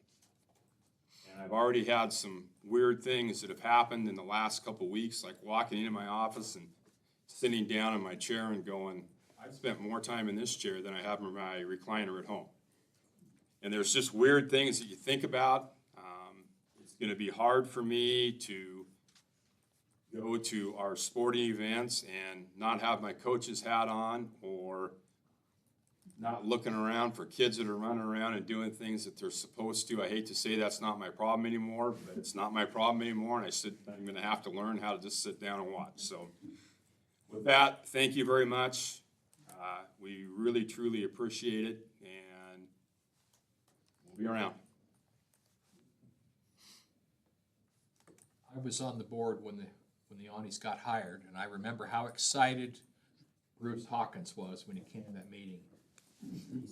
And I've already had some weird things that have happened in the last couple weeks, like walking into my office and sitting down in my chair and going, I've spent more time in this chair than I have in my recliner at home. And there's just weird things that you think about. It's going to be hard for me to go to our sporting events and not have my coach's hat on, or not looking around for kids that are running around and doing things that they're supposed to. I hate to say that's not my problem anymore, but it's not my problem anymore, and I'm going to have to learn how to just sit down and watch. So with that, thank you very much. We really, truly appreciate it, and we'll be around. I was on the board when the Auni's got hired, and I remember how excited Bruce Hawkins was when he came to that meeting. He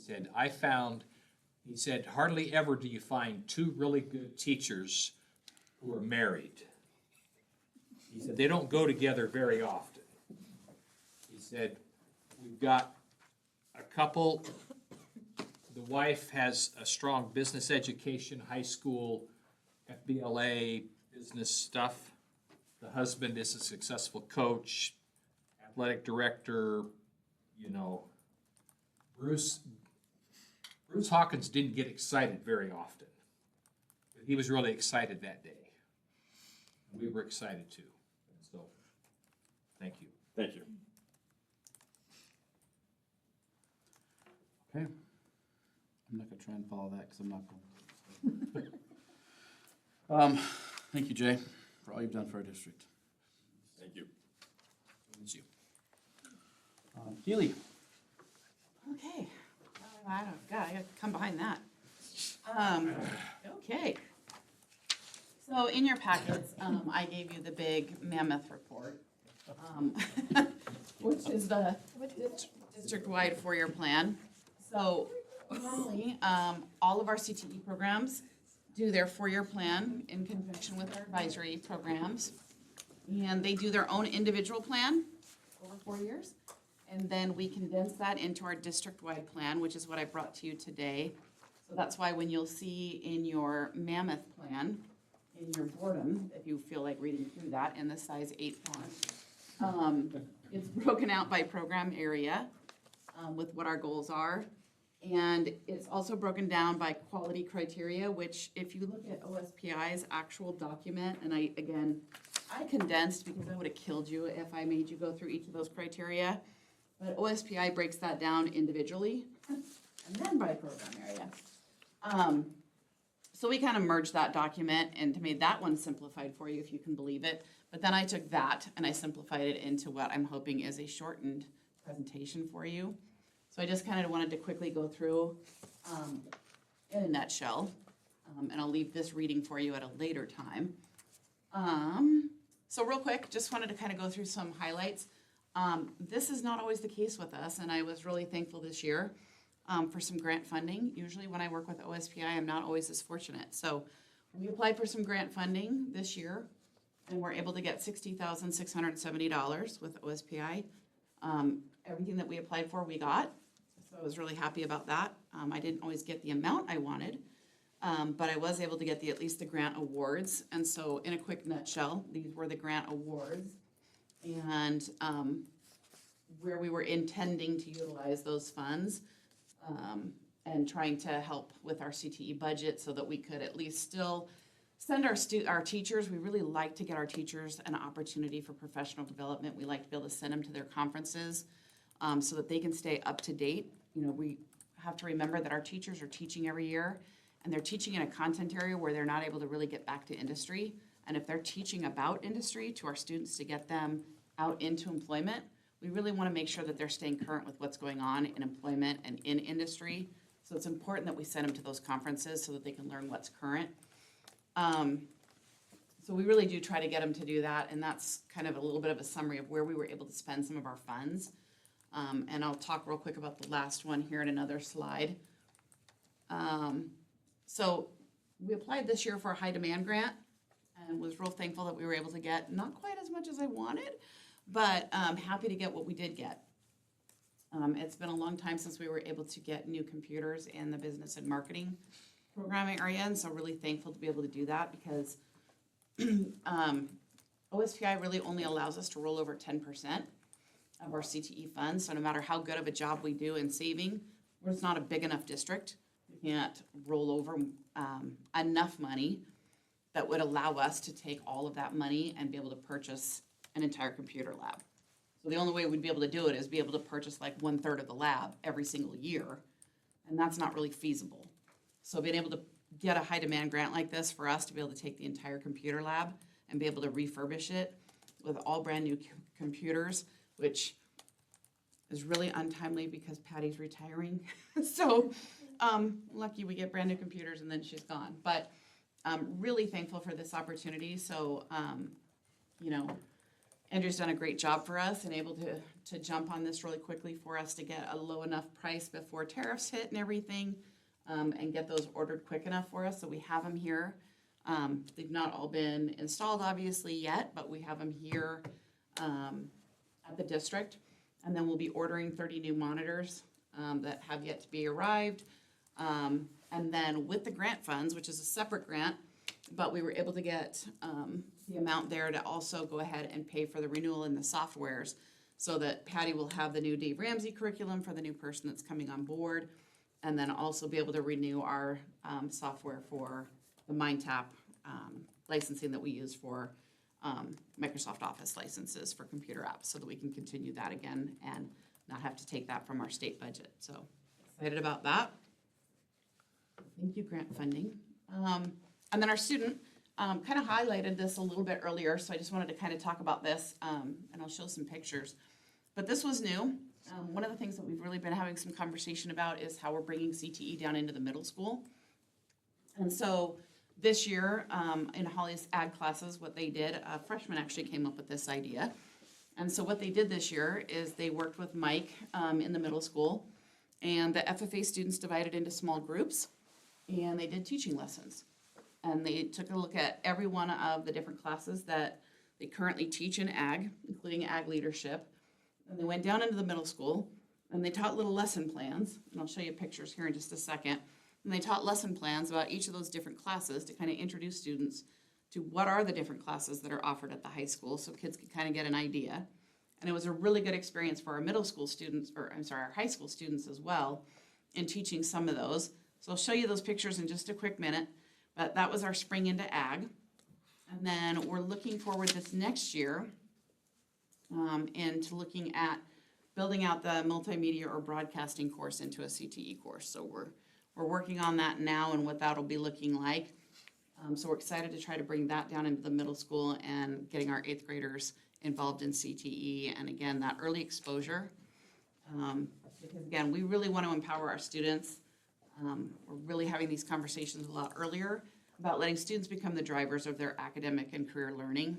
said, hardly ever do you find two really good teachers who are married. He said, they don't go together very often. He said, we've got a couple, the wife has a strong business education, high school, FBLA, business stuff. The husband is a successful coach, athletic director, you know. Bruce Hawkins didn't get excited very often, but he was really excited that day. And we were excited too. So, thank you. Thank you. Okay. I'm not gonna try and follow that because I'm not going. Thank you, Jay, for all you've done for our district. Thank you. It's you. Keely. Okay. I don't, God, I gotta come behind that. Okay. So in your packets, I gave you the big mammoth report, which is the district-wide four-year plan. So normally, all of our CTE programs do their four-year plan in conjunction with our advisory programs. And they do their own individual plan over 4 years. And then we condense that into our district-wide plan, which is what I brought to you today. So that's why when you'll see in your mammoth plan, in your boredom, if you feel like reading through that in the size 8 font, it's broken out by program area with what our goals are. And it's also broken down by quality criteria, which if you look at OSPI's actual document, and I condensed because I would have killed you if I made you go through each of those criteria. But OSPI breaks that down individually and then by program area. So we kind of merged that document and made that one simplified for you, if you can believe it. But then I took that and I simplified it into what I'm hoping is a shortened presentation for you. So I just kind of wanted to quickly go through in a nutshell, and I'll leave this reading for you at a later time. So real quick, just wanted to kind of go through some highlights. This is not always the case with us, and I was really thankful this year for some grant funding. Usually when I work with OSPI, I'm not always as fortunate. So we applied for some grant funding this year, and we're able to get $60,670 with OSPI. Everything that we applied for, we got. So I was really happy about that. I didn't always get the amount I wanted, but I was able to get at least the grant awards. And so in a quick nutshell, these were the grant awards and where we were intending to utilize those funds and trying to help with our CTE budget so that we could at least still send our teachers. We really like to get our teachers an opportunity for professional development. We like to be able to send them to their conferences so that they can stay up to date. You know, we have to remember that our teachers are teaching every year, and they're teaching in a content area where they're not able to really get back to industry. And if they're teaching about industry to our students to get them out into employment, we really want to make sure that they're staying current with what's going on in employment and in industry So it's important that we send them to those conferences so that they can learn what's current. So we really do try to get them to do that, and that's kind of a little bit of a summary of where we were able to spend some of our funds. And I'll talk real quick about the last one here in another slide. So we applied this year for a high demand grant and was real thankful that we were able to get not quite as much as I wanted, but happy to get what we did get. It's been a long time since we were able to get new computers in the business and marketing programming area, and so really thankful to be able to do that because OSPI really only allows us to roll over 10% of our CTE funds. So no matter how good of a job we do in saving, we're just not a big enough district. We can't roll over enough money that would allow us to take all of that money and be able to purchase an entire computer lab. So the only way we'd be able to do it is be able to purchase like 1/3 of the lab every single year, and that's not really feasible. So being able to get a high demand grant like this for us to be able to take the entire computer lab and be able to refurbish it with all brand new computers, which is really untimely because Patty's retiring. So lucky we get brand new computers and then she's gone. But I'm really thankful for this opportunity. So, you know, Andrew's done a great job for us and able to jump on this really quickly for us to get a low enough price before tariffs hit and everything, and get those ordered quick enough for us. So we have them here. They've not all been installed obviously yet, but we have them here at the district. And then we'll be ordering 30 new monitors that have yet to be arrived. And then with the grant funds, which is a separate grant, but we were able to get the amount there to also go ahead and pay for the renewal in the softwares so that Patty will have the new Dave Ramsey curriculum for the new person that's coming on board, and then also be able to renew our software for the MindTap licensing that we use for Microsoft Office licenses for computer apps so that we can continue that again and not have to take that from our state budget. So excited about that. Thank you, grant funding. And then our student kind of highlighted this a little bit earlier, so I just wanted to kind of talk about this, and I'll show some pictures. But this was new. One of the things that we've really been having some conversation about is how we're bringing CTE down into the middle school. And so this year, in Holly's ag classes, what they did, a freshman actually came up with this idea. And so what they did this year is they worked with Mike in the middle school, and the FFA students divided into small groups, and they did teaching lessons. And they took a look at every one of the different classes that they currently teach in ag, including ag leadership. And they went down into the middle school, and they taught little lesson plans, and I'll show you pictures here in just a second. And they taught lesson plans about each of those different classes to kind of introduce students to what are the different classes that are offered at the high school so kids can kind of get an idea. And it was a really good experience for our middle school students, or I'm sorry, our high school students as well, in teaching some of those. So I'll show you those pictures in just a quick minute, but that was our spring into ag. And then we're looking forward this next year into looking at building out the multimedia or broadcasting course into a CTE course. So we're working on that now and what that'll be looking like. So we're excited to try to bring that down into the middle school and getting our 8th graders involved in CTE. And again, that early exposure. Because again, we really want to empower our students. We're really having these conversations a lot earlier about letting students become the drivers of their academic and career learning,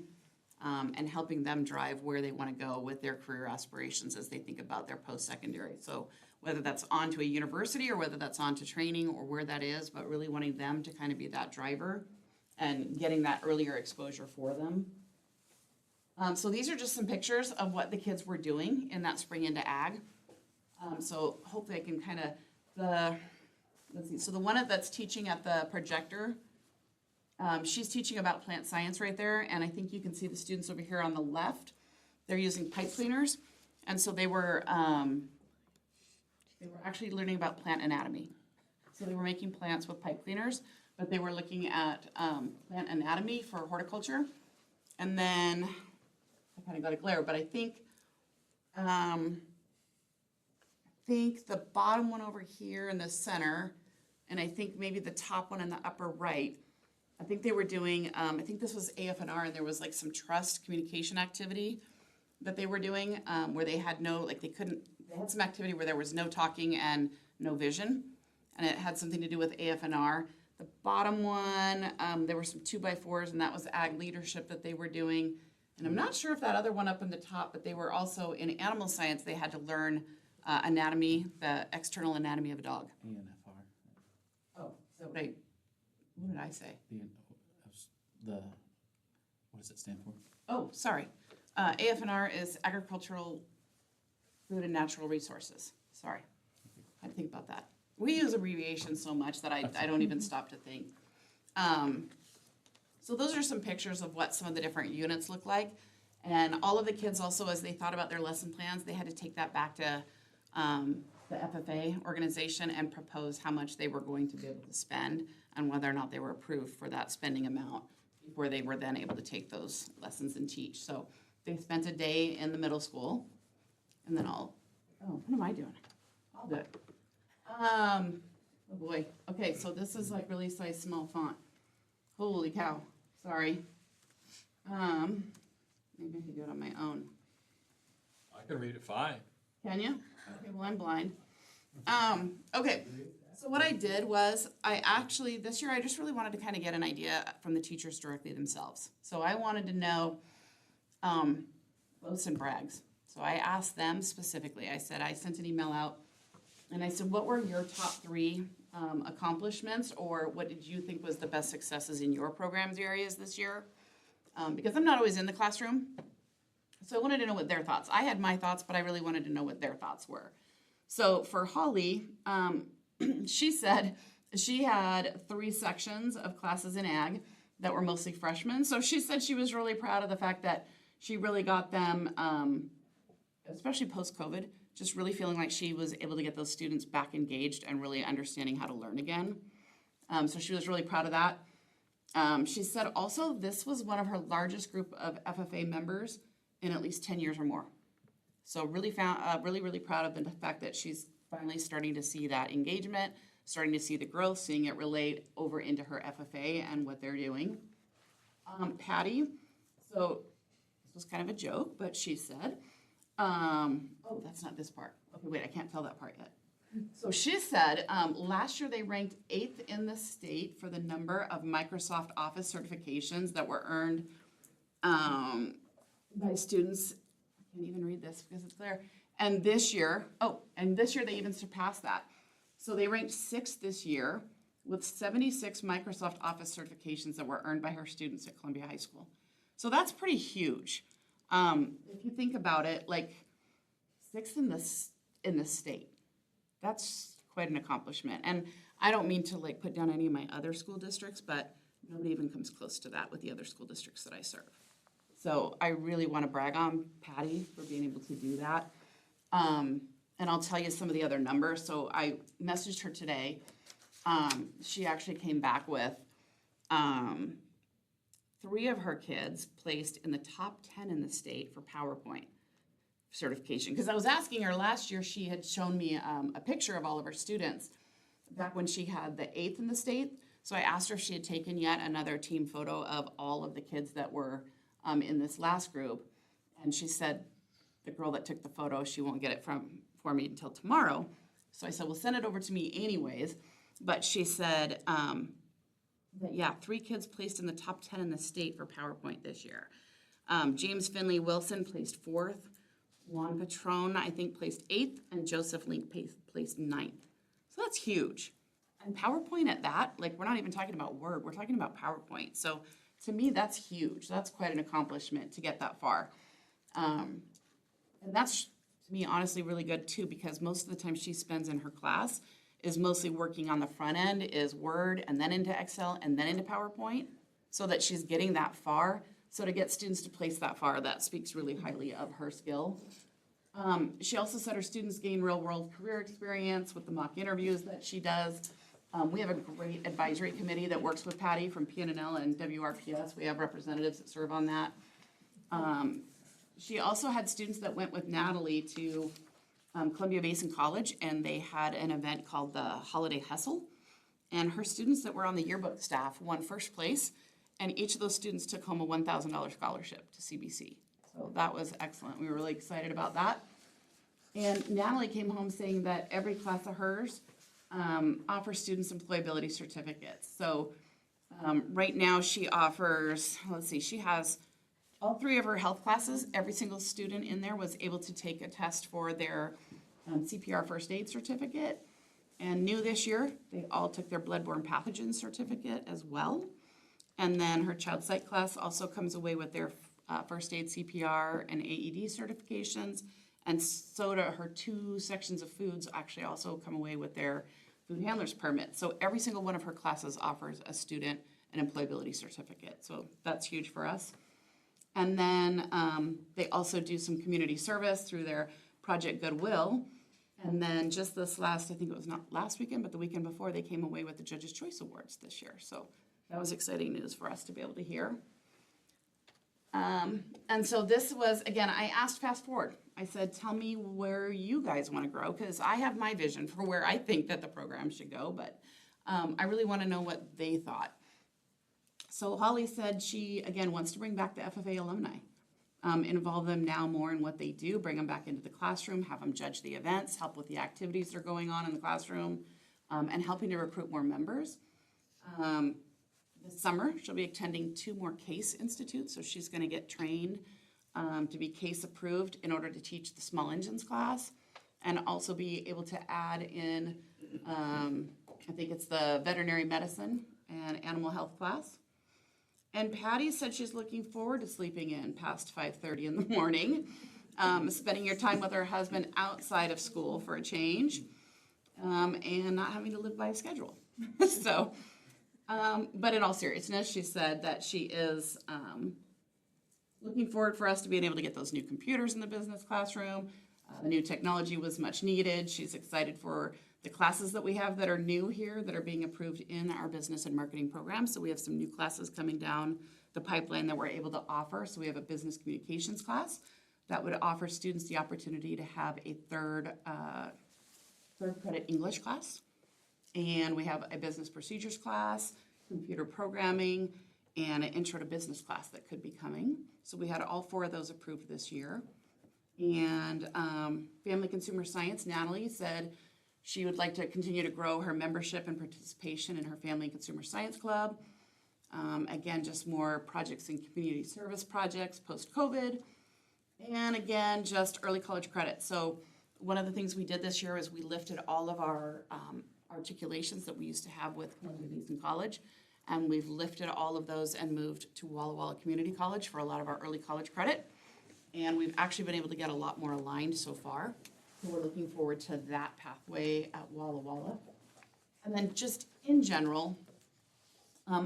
and helping them drive where they want to go with their career aspirations as they think about their post-secondary. So whether that's onto a university or whether that's onto training or where that is, but really wanting them to kind of be that driver and getting that earlier exposure for them. So these are just some pictures of what the kids were doing in that spring into ag. So hopefully I can kind of, let's see, so the one that's teaching at the projector, she's teaching about plant science right there, and I think you can see the students over here on the left. They're using pipe cleaners, and so they were actually learning about plant anatomy. So they were making plants with pipe cleaners, but they were looking at plant anatomy for horticulture. And then, I kind of got a glare, but I think the bottom one over here in the center, and I think maybe the top one in the upper right, I think they were doing, I think this was AFNR, and there was like some trust communication activity that they were doing, where they had no, like they had some activity where there was no talking and no vision. and it had something to do with AFNR. The bottom one, there were some 2x4s, and that was ag leadership that they were doing. And I'm not sure if that other one up in the top, but they were also in animal science, they had to learn anatomy, the external anatomy of a dog. ANFR. Oh, is that what did I say? What does it stand for? Oh, sorry. AFNR is Agricultural, Food and Natural Resources. Sorry. I had to think about that. We use abbreviations so much that I don't even stop to think. So those are some pictures of what some of the different units look like. And all of the kids also, as they thought about their lesson plans, they had to take that back to the FFA organization and propose how much they were going to be able to spend and whether or not they were approved for that spending amount before they were then able to take those lessons and teach. So they spent a day in the middle school, and then what am I doing? I'll do it. Oh boy. Okay, so this is like really size small font. Holy cow. Sorry. Maybe I could do it on my own. I can read it fine. Can you? Okay, well, I'm blind. Okay, so what I did was this year I just really wanted to kind of get an idea from the teachers directly themselves. So I wanted to know boasts and brags. So I asked them specifically. I sent an email out and I said, what were your top 3 accomplishments, or what did you think was the best successes in your programs areas this year? Because I'm not always in the classroom. So I wanted to know what their thoughts. I had my thoughts, but I really wanted to know what their thoughts were. So for Holly, she said she had 3 sections of classes in ag that were mostly freshmen. So she said she was really proud of the fact that she really got them, especially post-COVID, just really feeling like she was able to get those students back engaged and really understanding how to learn again. So she was really proud of that. She said also this was one of her largest group of FFA members in at least 10 years or more. So really really proud of the fact that she's finally starting to see that engagement, starting to see the growth, seeing it relate over into her FFA and what they're doing. Patty, so this was kind of a joke, but she said, oh, that's not this part. Okay, wait, I can't tell that part yet. So she said, last year they ranked 8th in the state for the number of Microsoft Office certifications that were earned by students. I can't even read this because it's there. And this year they even surpassed that. So they ranked 6th this year with 76 Microsoft Office certifications that were earned by her students at Columbia High School. So that's pretty huge. If you think about it, like 6th in the state, that's quite an accomplishment. And I don't mean to like put down any of my other school districts, but nobody even comes close to that with the other school districts that I serve. So I really want to brag on Patty for being able to do that. And I'll tell you some of the other numbers. So I messaged her today. She actually came back with 3 of her kids placed in the top 10 in the state for PowerPoint certification. Because I was asking her last year, she had shown me a picture of all of her students back when she had the 8th in the state. So I asked her if she had taken yet another team photo of all of the kids that were in this last group. And she said, the girl that took the photo, she won't get it for me until tomorrow. So I said, well, send it over to me anyways. But she said that, 3 kids placed in the top 10 in the state for PowerPoint this year. James Finley Wilson placed 4th. Juan Patron, I think, placed 8th, and Joseph Link placed 9th. So that's huge. And PowerPoint at that, like, we're not even talking about Word, we're talking about PowerPoint. So to me, that's huge. That's quite an accomplishment to get that far. And that's, to me, honestly, really good too, because most of the time she spends in her class is mostly working on the front end, is Word, and then into Excel, and then into PowerPoint, so that she's getting that far. So to get students to place that far, that speaks really highly of her skill. She also said her students gain real-world career experience with the mock interviews that she does. We have a great advisory committee that works with Patty from PNNL and WRPS. We have representatives that serve on that. She also had students that went with Natalie to Columbia Basin College, and they had an event called the Holiday Hustle. And her students that were on the yearbook staff won first place, and each of those students took home a $1,000 scholarship to CBC. So that was excellent. We were really excited about that. And Natalie came home saying that every class of hers offer students employability certificates. So right now she offers, let's see, she has all 3 of her health classes. Every single student in there was able to take a test for their CPR first aid certificate. And new this year, they all took their bloodborne pathogen certificate as well. And then her child psych class also comes away with their first aid CPR and AED certifications. And so do her 2 sections of foods actually also come away with their food handler's permit. So every single one of her classes offers a student an employability certificate. So that's huge for us. And then they also do some community service through their Project Goodwill. And then just this last, I think it was not last weekend, but the weekend before, they came away with the Judge's Choice Awards this year. So that was exciting news for us to be able to hear. And so this was, again, I asked Fast Forward. I said, tell me where you guys want to grow, because I have my vision for where I think that the program should go, but I really want to know what they thought. So Holly said she, again, wants to bring back the FFA alumni, involve them now more in what they do, bring them back into the classroom, have them judge the events, help with the activities that are going on in the classroom, and helping to recruit more members. This summer, she'll be attending 2 more CASE institutes, so she's going to get trained to be CASE approved in order to teach the small engines class, and also be able to add in, I think it's the veterinary medicine and animal health class. And Patty said she's looking forward to sleeping in past 5:30 in the morning, spending your time with her husband outside of school for a change, and not having to live by a schedule. So, but in all seriousness, she said that she is looking forward for us to being able to get those new computers in the business classroom. The new technology was much needed. She's excited for the classes that we have that are new here that are being approved in our business and marketing program. So we have some new classes coming down the pipeline that we're able to offer. So we have a business communications class that would offer students the opportunity to have a third credit English class. And we have a business procedures class, computer programming, and an intro to business class that could be coming. So we had all 4 of those approved this year. And Family Consumer Science, Natalie said she would like to continue to grow her membership and participation in her Family and Consumer Science Club. Again, just more projects and community service projects post-COVID. And again, just early college credit. So one of the things we did this year is we lifted all of our articulations that we used to have with Columbia Basin College. And we've lifted all of those and moved to Walla Walla Community College for a lot of our early college credit. And we've actually been able to get a lot more aligned so far. So we're looking forward to that pathway at Walla Walla. And then just in general,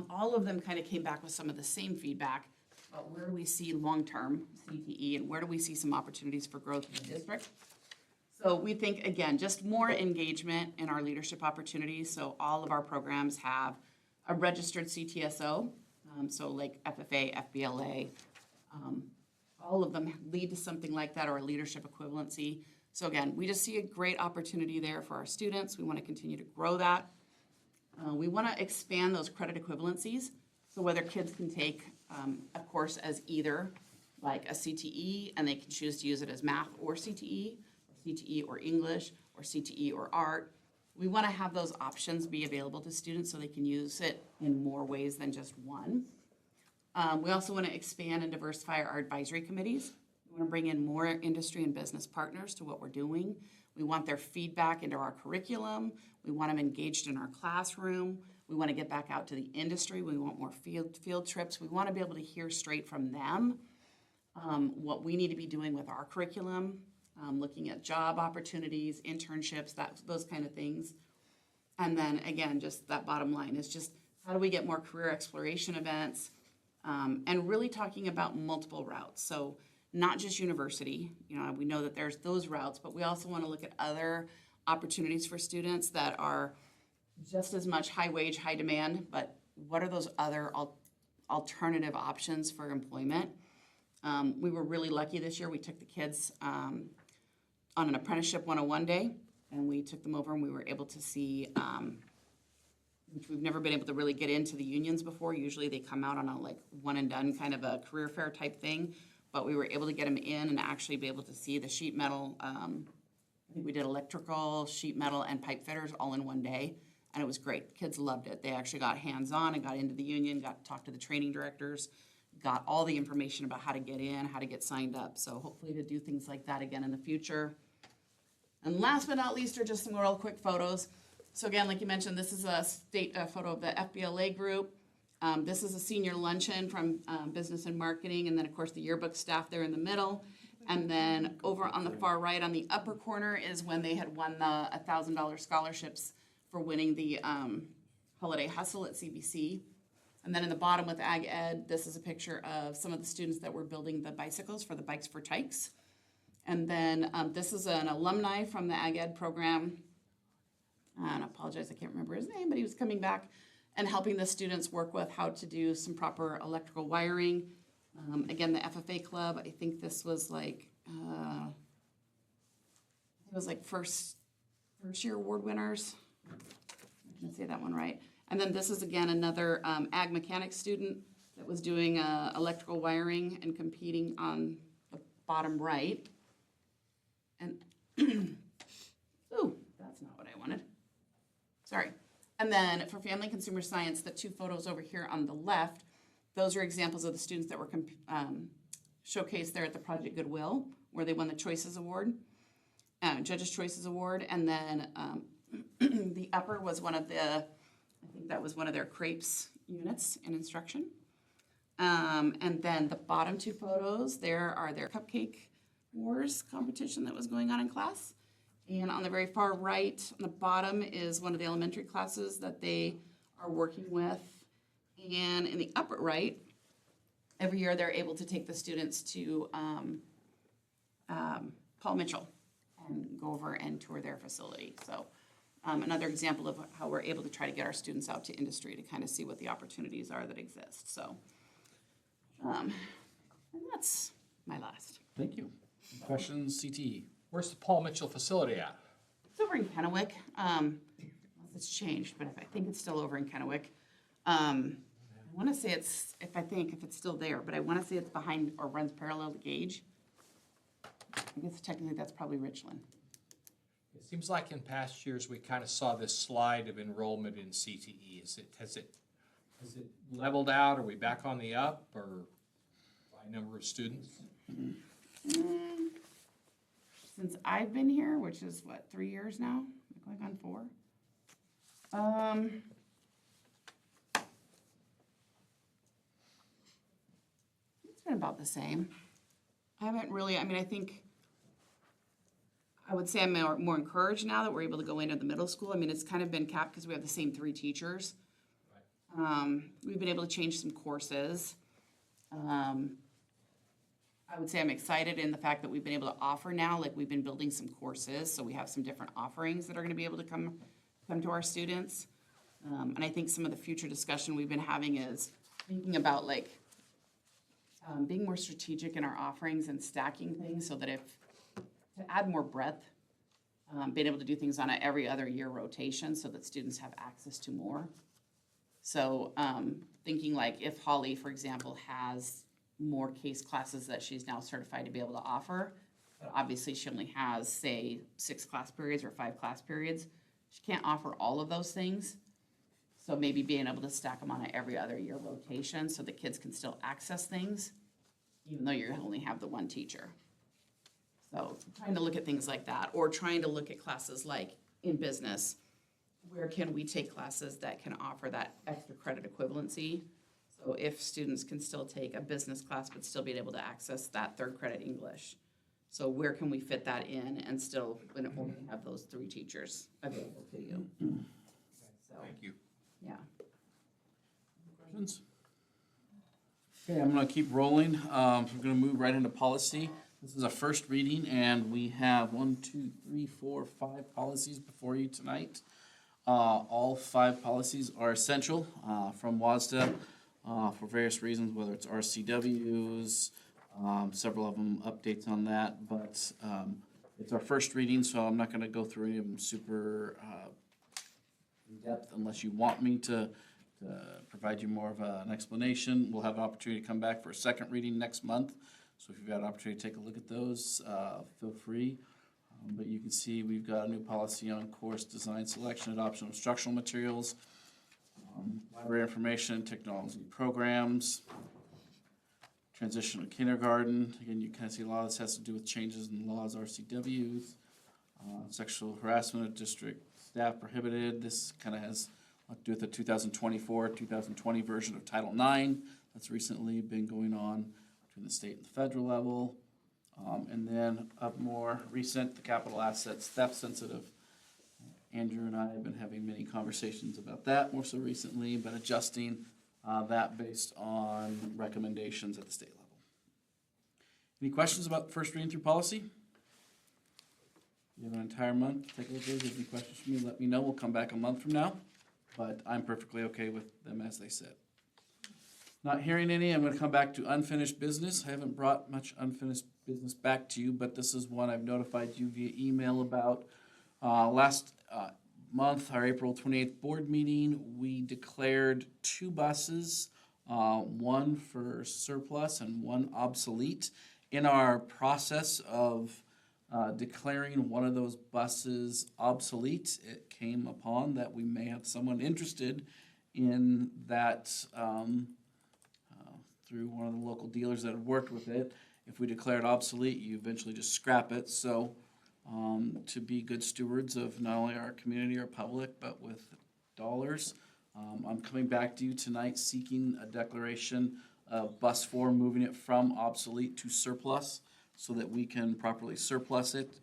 all of them kind of came back with some of the same feedback about where do we see long-term CTE and where do we see some opportunities for growth in the district. So we think, again, just more engagement in our leadership opportunities. So all of our programs have a registered CTSO, so like FFA, FBLA, all of them lead to something like that or a leadership equivalency. So again, we just see a great opportunity there for our students. We want to continue to grow that. We want to expand those credit equivalencies. So whether kids can take a course as either like a CTE and they can choose to use it as math or CTE or English or CTE or art. We want to have those options be available to students so they can use it in more ways than just one. We also want to expand and diversify our advisory committees. We want to bring in more industry and business partners to what we're doing. We want their feedback into our curriculum. We want them engaged in our classroom. We want to get back out to the industry. We want more field trips. We want to be able to hear straight from them what we need to be doing with our curriculum, looking at job opportunities, internships, those kind of things. And then again, just that bottom line is just how do we get more career exploration events and really talking about multiple routes. So not just university, we know that there's those routes, but we also want to look at other opportunities for students that are just as much high wage, high demand, but what are those other alternative options for employment? We were really lucky this year. We took the kids on an apprenticeship 101 day, and we took them over and we were able to see, which we've never been able to really get into the unions before. Usually they come out on a one and done kind of a career fair type thing, but we were able to get them in and actually be able to see the sheet metal I think we did electrical, sheet metal, and pipe fitters all in one day, and it was great. Kids loved it. They actually got hands-on and got into the union, got to talk to the training directors, got all the information about how to get in, how to get signed up. So hopefully to do things like that again in the future. And last but not least are just some real quick photos. So again, like you mentioned, this is a photo of the FBLA group. This is a senior luncheon from business and marketing, and then of course the yearbook staff there in the middle. And then over on the far right, on the upper corner, is when they had won the $1,000 scholarships for winning the Holiday Hustle at CBC. And then in the bottom with Ag Ed, this is a picture of some of the students that were building the bicycles for the Bikes for Tykes. And then this is an alumni from the Ag Ed program. And I apologize, I can't remember his name, but he was coming back and helping the students work with how to do some proper electrical wiring. Again, the FFA club, I think this was like, it was like first year award winners. I can say that one right. And then this is again another ag mechanics student that was doing electrical wiring and competing on the bottom right. And, ooh, that's not what I wanted. Sorry. And then for family and consumer science, the two photos over here on the left, those are examples of the students that were showcased there at the Project Goodwill, where they won the Choices Award, Judges' Choices Award. And then the upper was one of the, I think that was one of their crepes units in instruction. And then the bottom two photos, there are their cupcake wars competition that was going on in class. And on the very far right, on the bottom, is one of the elementary classes that they are working with. And in the upper right, every year they're able to take the students to Paul Mitchell and go over and tour their facility. So another example of how we're able to try to get our students out to industry to kind of see what the opportunities are that exist. So and that's my last. Thank you. Questions, CTE? Where's the Paul Mitchell facility at? It's over in Kennewick. It's changed, but I think it's still over in Kennewick. I want to say it's, if it's still there, but I want to say it's behind or runs parallel to Gage. I guess technically that's probably Richland. It seems like in past years, we kind of saw this slide of enrollment in CTE. Has it leveled out? Are we back on the up, or by number of students? Since I've been here, which is what, 3 years now? Am I going on 4? It's been about the same. I haven't really, I think, I would say I'm more encouraged now that we're able to go into the middle school. It's kind of been capped because we have the same 3 teachers. We've been able to change some courses. I would say I'm excited in the fact that we've been able to offer now, like we've been building some courses, so we have some different offerings that are gonna be able to come to our students. And I think some of the future discussion we've been having is thinking about being more strategic in our offerings and stacking things so that to add more breadth, being able to do things on a every other year rotation so that students have access to more. So thinking like if Holly, for example, has more case classes that she's now certified to be able to offer, but obviously she only has, say, 6 class periods or 5 class periods. She can't offer all of those things. So maybe being able to stack them on an every other year rotation so the kids can still access things, even though you only have the 1 teacher. So trying to look at things like that, or trying to look at classes like in business, where can we take classes that can offer that extra credit equivalency? So if students can still take a business class but still be able to access that 3rd credit English. So where can we fit that in and still only have those 3 teachers available to you? So, Thank you. yeah. Questions? Okay, I'm gonna keep rolling. We're gonna move right into policy. This is a first reading, and we have 1, 2, 3, 4, 5 policies before you tonight. All 5 policies are essential from WASDA for various reasons, whether it's RCWs, several of them updates on that, but it's our first reading, so I'm not gonna go through any of them super in depth unless you want me to provide you more of an explanation. We'll have an opportunity to come back for a second reading next month, so if you've got an opportunity to take a look at those, feel free. But you can see we've got a new policy on course design, selection, adoption of instructional materials, library information and technology programs, transition to kindergarten. Again, you kind of see a lot of this has to do with changes in laws, RCWs, sexual harassment of district staff prohibited. This kind of has a lot to do with the 2024, 2020 version of Title IX that's recently been going on between the state and the federal level. And then up more recent, the capital assets theft sensitive. Andrew and I have been having many conversations about that more so recently, but adjusting that based on recommendations at the state level. Any questions about first reading through policy? You have an entire month to take a look at it. If you have any questions for me, let me know. We'll come back a month from now, but I'm perfectly okay with them as they sit. Not hearing any, I'm going to come back to unfinished business. I haven't brought much unfinished business back to you, but this is one I've notified you via email about. Last month, our April 28th board meeting, we declared 2 buses, one for surplus and one obsolete. In our process of declaring one of those buses obsolete, it came upon that we may have someone interested in that through one of the local dealers that have worked with it. If we declare it obsolete, you eventually just scrap it. So to be good stewards of not only our community or public, but with dollars, I'm coming back to you tonight seeking a declaration of bus 4, moving it from obsolete to surplus so that we can properly surplus it.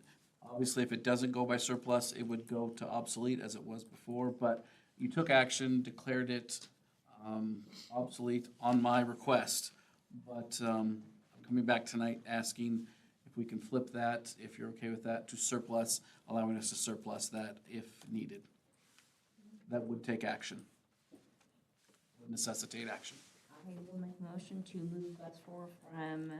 Obviously, if it doesn't go by surplus, it would go to obsolete as it was before, but you took action, declared it obsolete on my request. But I'm coming back tonight asking if we can flip that, if you're okay with that, to surplus, allowing us to surplus that if needed. That would take action, would necessitate action. I will make a motion to move bus 4 from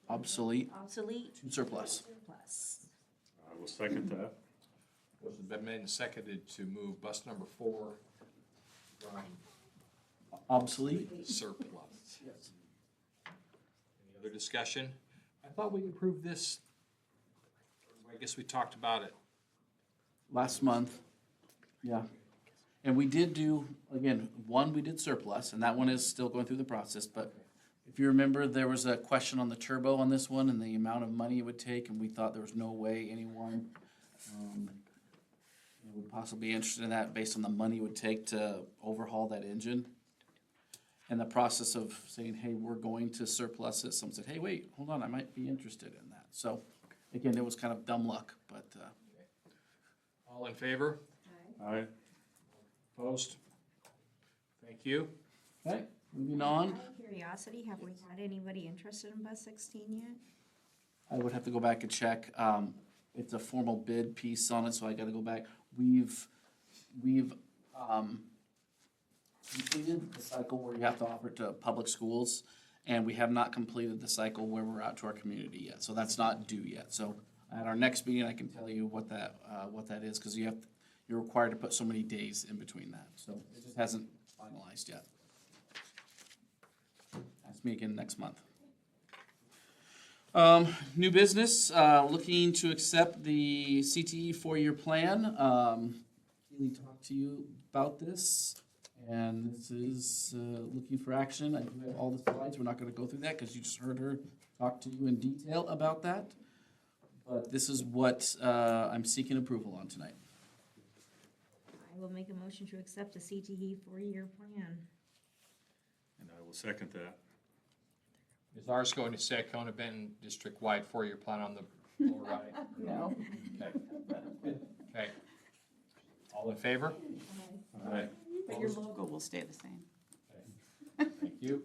Obsolete obsolete to surplus. surplus. I will second that. Motion's been made and seconded to move bus number 4 from Obsolete? surplus. Yes. Any other discussion? I thought we approved this, I guess we talked about it. Last month, yeah. And we did do, again, one we did surplus, and that one is still going through the process, but if you remember, there was a question on the turbo on this one and the amount of money it would take, and we thought there was no way anyone would possibly be interested in that based on the money it would take to overhaul that engine. And the process of saying, hey, we're going to surplus it, someone said, hey, wait, hold on, I might be interested in that. So, again, it was kind of dumb luck, but All in favor? Aye. Opposed? Thank you. okay, moving on. Out of curiosity, have we had anybody interested in bus 16 yet? I would have to go back and check. It's a formal bid piece on it, so I gotta go back. We've completed the cycle where you have to offer it to public schools, and we have not completed the cycle where we're out to our community yet. So that's not due yet. So at our next meeting, I can tell you what that is, because you're required to put so many days in between that. So it just hasn't finalized yet. Ask me again next month. New business, looking to accept the CTE 4-year plan. Keely talked to you about this, and this is looking for action. I do have all the slides. We're not going to go through that because you just heard her talk to you in detail about that. But this is what I'm seeking approval on tonight. I will make a motion to accept the CTE 4-year plan. And I will second that. Is ours going to say Kona Benton district-wide 4-year plan on the lower right? No. Okay. All in favor? Aye. But your logo will stay the same. Thank you.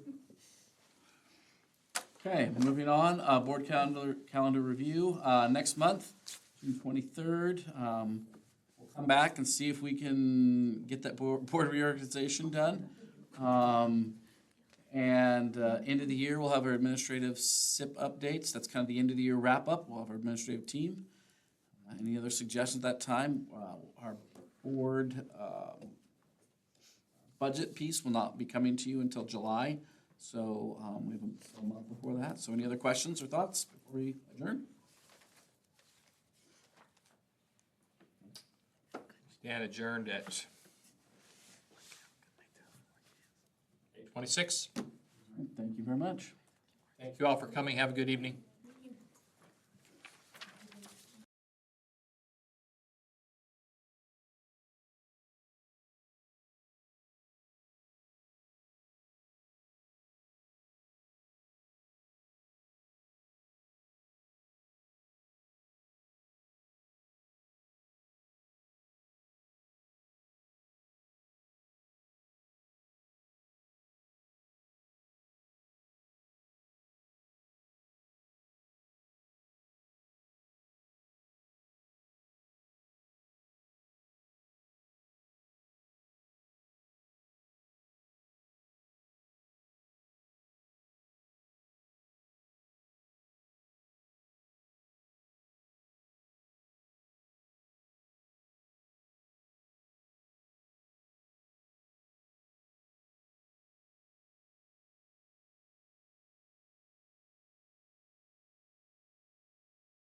Okay, moving on, board calendar review, next month, June 23rd. We'll come back and see if we can get that board reorganization done. And end of the year, we'll have our administrative SIP updates. That's kind of the end of the year wrap up. We'll have our administrative team. Any other suggestions at that time? Our board budget piece will not be coming to you until July. So we have a month before that. So any other questions or thoughts before we adjourn? Stand adjourned at 8:26. Thank you very much. Thank you all for coming. Have a good evening.